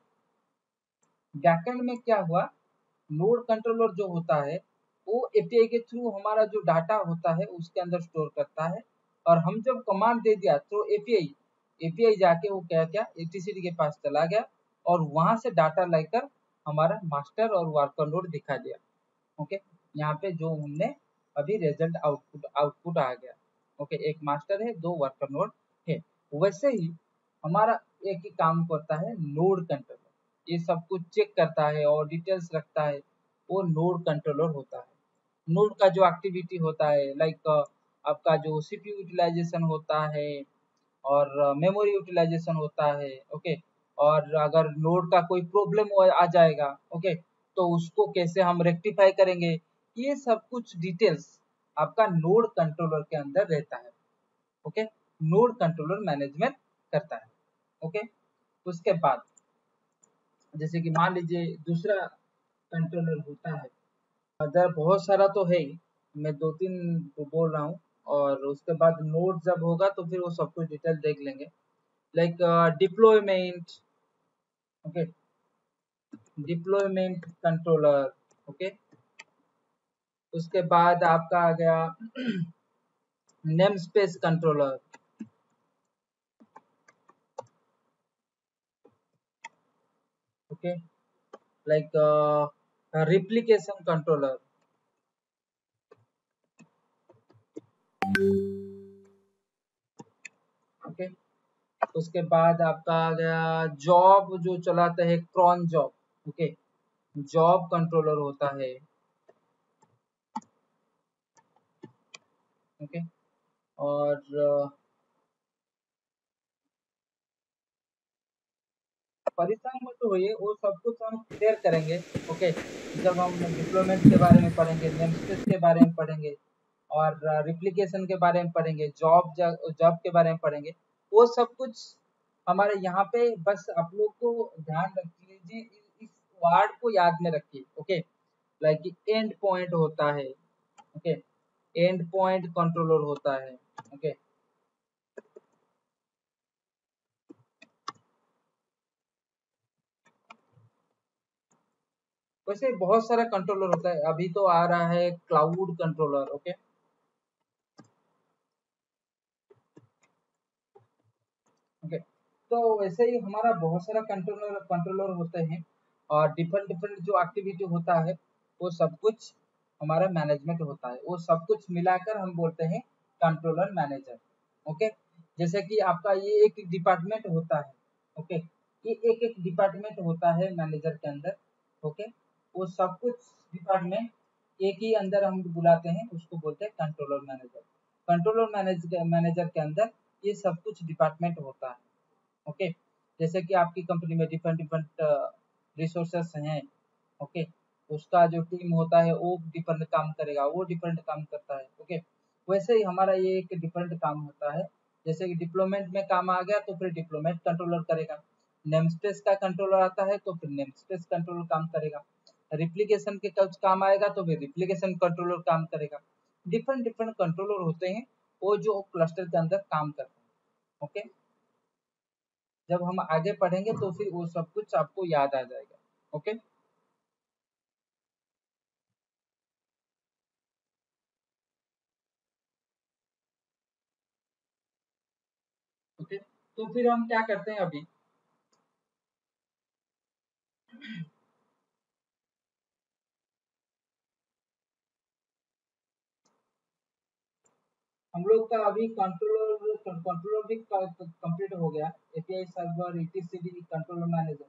बैकएंड में। क्या हुआ, नोड कंट्रोलर जो होता है वो एपीआई के थ्रू हमारा जो डाटा होता है उसके अंदर स्टोर करता है, और हम जब कमांड दे दिया तो एपीआई जाके वो क्या क्या एटीसीडी के पास चला गया और वहां से डाटा लेकर हमारा मास्टर और वर्कर नोड दिखा दिया। ओके, यहाँ पे जो हमने अभी रिजल्ट आउटपुट आउटपुट आ गया। ओके, एक मास्टर है, दो वर्कर नोड है। वैसे ही हमारा एक ही काम करता है नोड कंट्रोलर, ये सब कुछ चेक करता है और डिटेल्स रखता है, वो नोड कंट्रोलर होता है। नोड का जो एक्टिविटी होता है, लाइक आपका जो सीपीयू यूटिलाइजेशन होता है और मेमोरी यूटिलाइजेशन होता है। ओके, और अगर नोड का कोई प्रॉब्लम आ जाएगा, ओके, तो उसको कैसे हम रेक्टिफाई करेंगे, ये सब कुछ डिटेल्स आपका नोड कंट्रोलर के अंदर रहता है। ओके, नोड कंट्रोलर मैनेजमेंट करता है। ओके, उसके बाद जैसे कि मान लीजिए दूसरा कंट्रोलर होता है, अदर बहुत सारा तो है ही, मैं दो तीन तो बोल रहा हूँ, और उसके बाद नोड जब होगा तो फिर वो सब कुछ डिटेल देख लेंगे। Like deployment, okay, deployment controller. Okay, उसके बाद आपका आ गया name space controller, okay, like replication controller, okay. उसके बाद आपका आ गया जॉब जो चलाता है cron job, okay, job controller होता है, ओके। और परेशान मत होइए, वो सब कुछ हम क्लियर करेंगे, ओके। जब हम डिप्लॉयमेंट के बारे में पढ़ेंगे, नेमस्पेस के बारे में पढ़ेंगे, और रिप्लिकेशन के बारे में पढ़ेंगे, जॉब के बारे में पढ़ेंगे, वो सब कुछ हमारे यहाँ पे। बस आप लोग को ध्यान रख लीजिए, इस वर्ड को याद में रखिए, ओके। लाइक एंड पॉइंट होता है, ओके, एंड पॉइंट कंट्रोलर होता है, ओके। वैसे बहुत सारा कंट्रोलर होता है, अभी तो आ रहा है क्लाउड कंट्रोलर, ओके, ओके। तो वैसे ही हमारा बहुत सारा कंट्रोलर कंट्रोलर होते हैं, और डिफरेंट डिफरेंट जो एक्टिविटी होता है वो सब कुछ हमारा मैनेजमेंट होता है, वो सब कुछ मिलाकर हम बोलते हैं कंट्रोलर मैनेजर, ओके। जैसे कि आपका ये एक डिपार्टमेंट होता है, ओके, ये एक एक डिपार्टमेंट होता है मैनेजर के अंदर, ओके। वो सब कुछ डिपार्टमेंट एक ही अंदर हम बुलाते हैं, उसको बोलते हैं कंट्रोलर मैनेजर। कंट्रोलर मैनेजर के अंदर ये सब कुछ डिपार्टमेंट होता है, ओके। जैसे कि आपकी कंपनी में डिफरेंट डिफरेंट रिसोर्सेस हैं, ओके, उसका जो टीम होता है वो डिफरेंट काम करेगा, वो डिफरेंट काम करता है, ओके। वैसे ही हमारा ये एक डिफरेंट काम होता है। जैसे कि डिप्लोमेंट में काम आ गया तो फिर डिप्लोमेंट कंट्रोलर करेगा, नेमस्पेस का कंट्रोलर आता है तो फिर नेमस्पेस कंट्रोलर काम करेगा, रिप्लिकेशन के कुछ काम आएगा तो फिर रिप्लिकेशन कंट्रोलर काम करेगा। डिफरेंट डिफरेंट कंट्रोलर होते हैं, वो जो क्लस्टर के अंदर काम करते हैं, ओके। जब हम आगे पढ़ेंगे तो फिर वो सब कुछ आपको याद आ जाएगा, ओके, ओके। तो फिर हम क्या करते हैं अभी, हम लोग का अभी कंट्रोलर भी कंप्लीट हो गया, एपीआई सर्वर, ईटीसीडी, कंट्रोलर मैनेजर।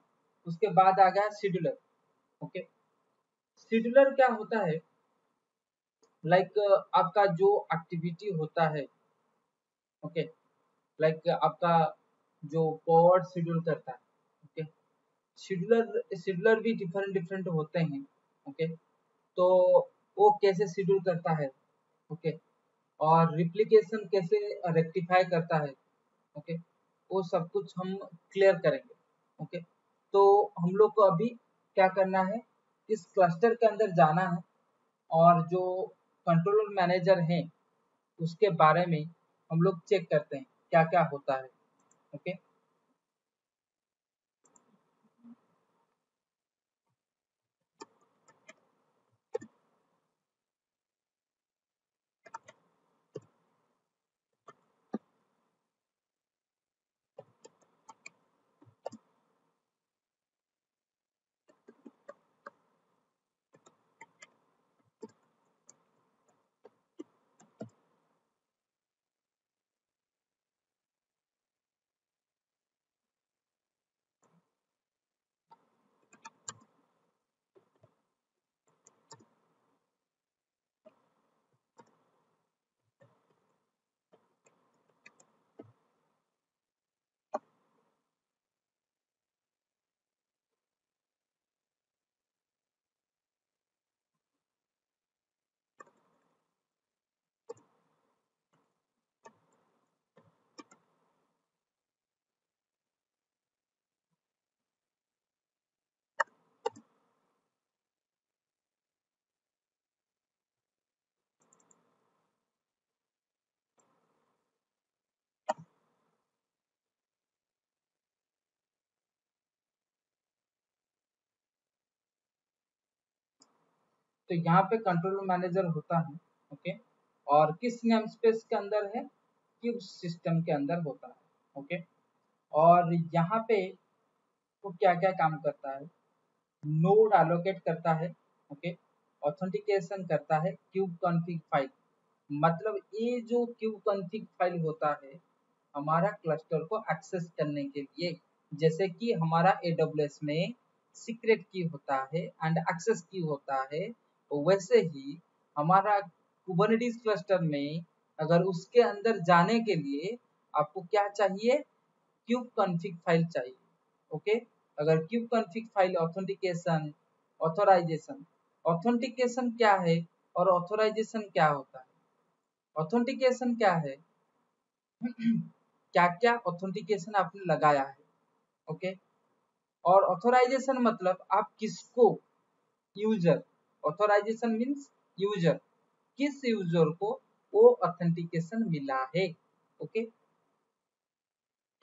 उसके बाद आ गया शेड्यूलर, ओके। शेड्यूलर क्या होता है, लाइक आपका जो एक्टिविटी होता है, ओके, लाइक आपका जो फॉरवर्ड शेड्यूल करता है, ओके। शेड्यूलर भी डिफरेंट डिफरेंट होते हैं, ओके। तो वो कैसे शेड्यूल करता है, ओके, और रिप्लिकेशन कैसे रेक्टिफाई करता है, ओके, वो सब कुछ हम क्लियर करेंगे, ओके। तो हम लोग को अभी क्या करना है, इस क्लस्टर के अंदर जाना है, और जो कंट्रोलर मैनेजर है उसके बारे में हम लोग चेक करते हैं क्या क्या होता है, ओके। तो यहाँ पे कंट्रोलर मैनेजर होता है, ओके, और किस नेम स्पेस के अंदर है, क्यूब सिस्टम के अंदर होता है, ओके। और यहाँ पे वो क्या क्या काम करता है, नोड एलोकेट करता है, ओके, ऑथेंटिकेशन करता है, क्यूब कॉन्फ़िग फाइल, मतलब ये जो क्यूब कॉन्फ़िग फाइल होता है हमारा क्लस्टर को एक्सेस करने के लिए, जैसे कि हमारा AWS में सीक्रेट की होता है एंड एक्सेस की होता है, वैसे ही हमारा कुबरनेटिस क्लस्टर में अगर उसके अंदर जाने के लिए आपको क्या चाहिए, क्यूब कॉन्फ़िग फाइल चाहिए, ओके। अगर kubeconfig file authentication, authorization, authentication क्या है और ऑथराइजेशन क्या होता है, ऑथेंटिकेशन क्या है, क्या क्या ऑथेंटिकेशन आपने लगाया है, ओके। और ऑथराइजेशन मतलब आप किसको, यूजर, ऑथराइजेशन मीन्स यूजर, किस यूजर को वो ऑथेंटिकेशन मिला है, ओके,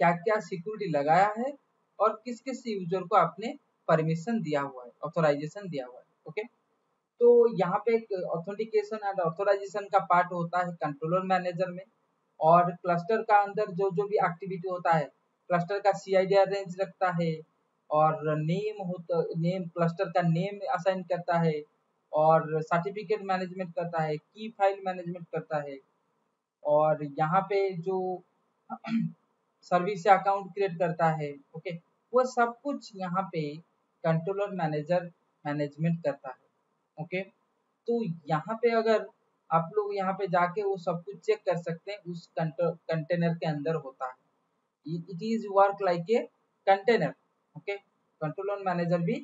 क्या क्या सिक्योरिटी लगाया है और किस किस यूजर को आपने परमिशन दिया हुआ है, ऑथराइजेशन दिया हुआ है, ओके। तो यहाँ पे एक ऑथेंटिकेशन एंड ऑथराइजेशन का पार्ट होता है कंट्रोलर मैनेजर में, और क्लस्टर का अंदर जो जो भी एक्टिविटी होता है, क्लस्टर का CIDR रेंज रखता है, और नेम होता, नेम क्लस्टर का नेम असाइन करता है, और सर्टिफिकेट मैनेजमेंट करता है, की फाइल मैनेजमेंट करता है, और यहाँ पे जो सर्विस अकाउंट क्रिएट करता है, ओके, वो सब कुछ यहाँ पे कंट्रोलर मैनेजर मैनेजमेंट करता है, ओके। तो यहाँ पे अगर आप लोग यहाँ पे जाके वो सब कुछ चेक कर सकते हैं, उस कंटेनर के अंदर होता है, it is work like a container, okay. Controller manager भी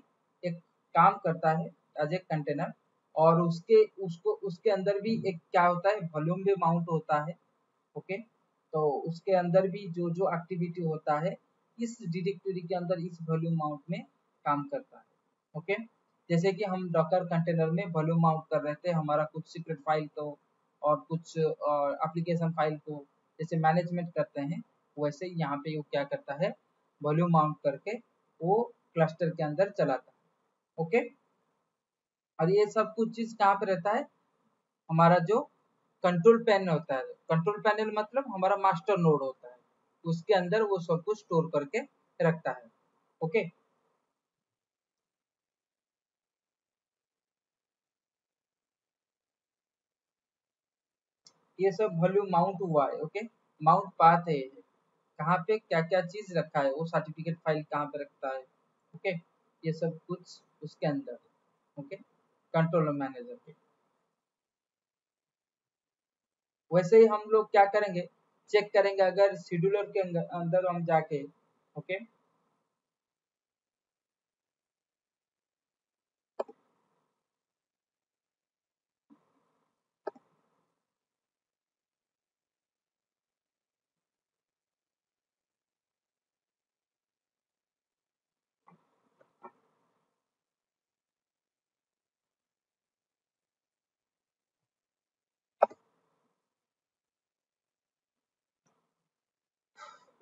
एक काम करता है एज ए कंटेनर, और उसके अंदर भी एक क्या होता है, वॉल्यूम भी माउंट होता है, ओके। तो उसके अंदर भी जो जो एक्टिविटी होता है इस डिरेक्टरी के अंदर इस वॉल्यूम माउंट में काम करता है, ओके। जैसे कि हम डॉकर कंटेनर में वॉल्यूम माउंट कर रहे थे हमारा कुछ सीक्रेट फाइल को और कुछ एप्लीकेशन फाइल को जैसे मैनेजमेंट करते हैं, वैसे ही यहाँ पे वो क्या करता है, वॉल्यूम माउंट करके वो क्लस्टर के अंदर चलाता है, ओके। और ये सब कुछ चीज कहाँ पे रहता है, हमारा जो कंट्रोल पैनल होता है, कंट्रोल पैनल मतलब हमारा मास्टर नोड होता है, उसके अंदर वो सब कुछ स्टोर करके रखता है, ओके। ये सब वॉल्यूम माउंट हुआ है, ओके। माउंट पाथ है, कहाँ पे क्या क्या चीज रखा है, वो सर्टिफिकेट फाइल कहाँ पे रखता है, ओके। ये सब कुछ उसके अंदर, ओके, कंट्रोलर मैनेजर के। वैसे ही हम लोग क्या करेंगे, चेक करेंगे अगर शेड्यूलर के अंदर हम जाके, ओके।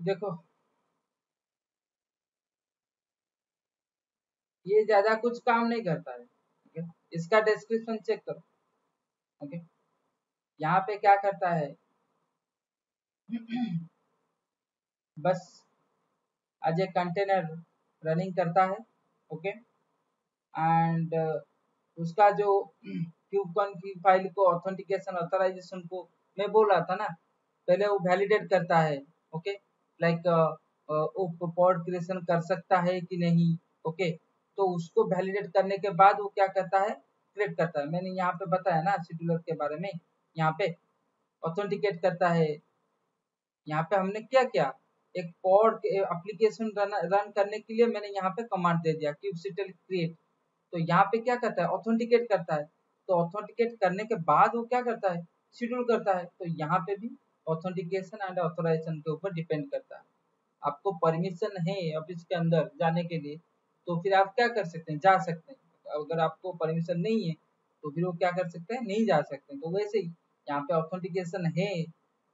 देखो ये ज्यादा कुछ काम नहीं करता है, ओके। इसका डिस्क्रिप्शन चेक करो, ओके। यहाँ पे क्या करता है, बस एज ए कंटेनर रनिंग करता है, ओके। एंड उसका जो क्यूबकॉन की फाइल को ऑथेंटिकेशन ऑथराइजेशन को मैं बोल रहा था ना, पहले वो वैलिडेट करता है, ओके, लाइक वो पॉड क्रिएशन कर सकता है कि नहीं, ओके। तो उसको वैलिडेट करने के बाद वो क्या करता है, क्रिएट करता है, मैंने यहाँ पे बताया ना शेड्यूलर के बारे में, यहाँ पे ऑथेंटिकेट करता है। यहाँ पे हमने क्या किया, एक पॉड एप्लीकेशन रन करने के लिए मैंने यहाँ पे कमांड दे दिया kubectl create, तो यहाँ पे क्या करता है, ऑथेंटिकेट करता है, तो ऑथेंटिकेट करने के बाद वो क्या करता है, शेड्यूल करता है। तो यहाँ पे भी ऑथेंटिकेशन एंड ऑथराइजेशन के ऊपर डिपेंड करता है, आपको परमिशन है ऑफिस के अंदर जाने के लिए तो फिर आप क्या कर सकते हैं, जा सकते हैं, अगर आपको परमिशन नहीं है तो फिर वो क्या कर सकते हैं, नहीं जा सकते हैं। तो वैसे ही यहाँ पे ऑथेंटिकेशन है,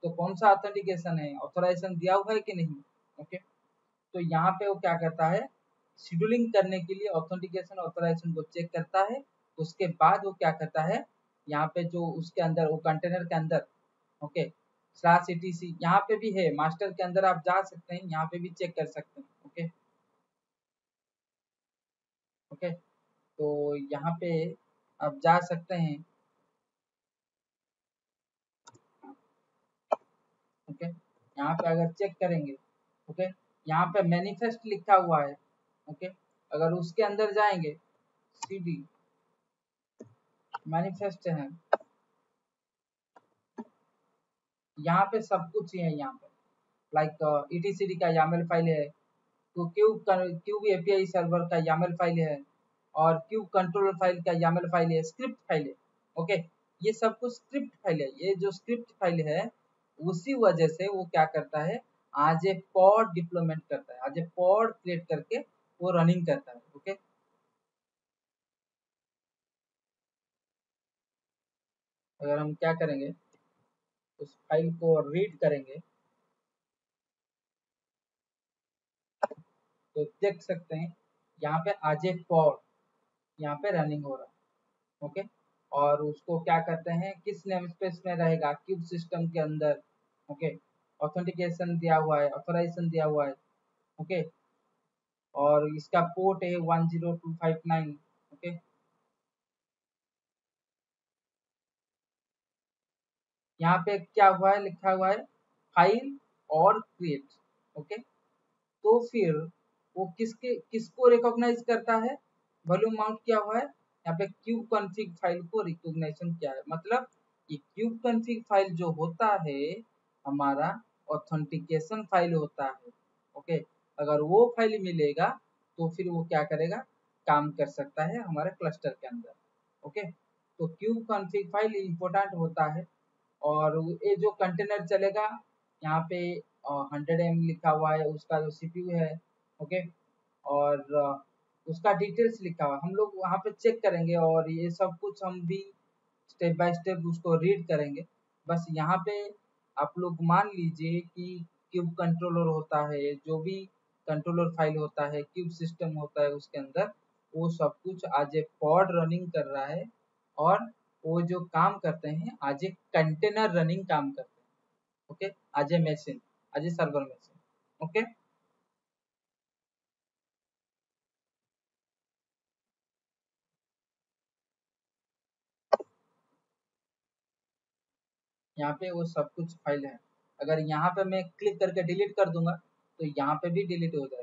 तो कौन सा ऑथेंटिकेशन है, ऑथराइजेशन दिया हुआ है कि नहीं, ओके। तो यहाँ पे वो क्या करता है, शेड्यूलिंग करने के लिए ऑथेंटिकेशन ऑथराइजेशन को चेक करता है, उसके बाद वो क्या करता है, यहाँ पे जो उसके अंदर वो कंटेनर के अंदर, ओके, स्लैश etc यहाँ पे भी है, मास्टर के अंदर आप जा सकते हैं, यहाँ पे भी चेक कर सकते हैं। ओके ओके, तो यहाँ पे आप जा सकते हैं। ओके, यहाँ पे अगर चेक करेंगे, ओके, यहाँ पे मैनिफेस्ट लिखा हुआ है। ओके, अगर उसके अंदर जाएंगे, cd मैनिफेस्ट है, यहाँ पे सब कुछ ही है। यहाँ पे लाइक etc का YAML फाइल है, तो क्यूब एपीआई सर्वर का YAML फाइल है, और क्यूब कंट्रोलर फाइल का YAML फाइल है, स्क्रिप्ट फाइल है। ओके, ये सब कुछ स्क्रिप्ट फाइल है। ये जो स्क्रिप्ट फाइल है, उसी वजह से वो क्या करता है, आज ए पॉड डिप्लॉयमेंट करता है, आज ए पॉड क्रिएट करके वो रनिंग करता है। ओके, अगर हम क्या करेंगे, उस फाइल को रीड करेंगे, तो देख सकते हैं यहाँ पे आज ए पॉड यहाँ पे रनिंग हो रहा है। ओके, और उसको क्या करते हैं, किस नेम स्पेस में रहेगा, क्यूब सिस्टम के अंदर। ओके, ऑथेंटिकेशन दिया हुआ है, ऑथराइजेशन दिया हुआ है। ओके, और इसका पोर्ट है 10259। ओके, यहाँ पे क्या हुआ है, लिखा हुआ है फाइल और क्रिएट। ओके, तो फिर वो किसको रिकॉग्नाइज करता है, वॉल्यूम माउंट किया हुआ है, यहाँ पे क्यूब कॉन्फ़िग फाइल को रिकॉग्नाइजेशन किया है। मतलब ये क्यूब कॉन्फ़िग फाइल जो होता है हमारा ऑथेंटिकेशन फाइल होता है। ओके, अगर वो फाइल मिलेगा तो फिर वो क्या करेगा, काम कर सकता है हमारे क्लस्टर के अंदर। ओके, तो क्यूब कॉन्फ़िग फाइल इम्पोर्टेंट होता है। और ये जो कंटेनर चलेगा, यहाँ पे 100M लिखा हुआ है, उसका जो CPU है। ओके, और उसका डिटेल्स लिखा हुआ है, हम लोग वहाँ पे चेक करेंगे, और ये सब कुछ हम भी स्टेप बाय स्टेप उसको रीड करेंगे। बस यहाँ पे आप लोग मान लीजिए कि क्यूब कंट्रोलर होता है, जो भी कंट्रोलर फाइल होता है, क्यूब सिस्टम होता है, उसके अंदर वो सब कुछ आज एक पॉड रनिंग कर रहा है, और वो जो काम करते हैं आज एक कंटेनर रनिंग काम करते हैं। ओके, आज ए मशीन, आज ए सर्वर मशीन। ओके, यहाँ पे वो सब कुछ फाइल है। अगर यहाँ पे मैं क्लिक करके डिलीट कर दूंगा तो यहाँ पे भी डिलीट हो जाएगा।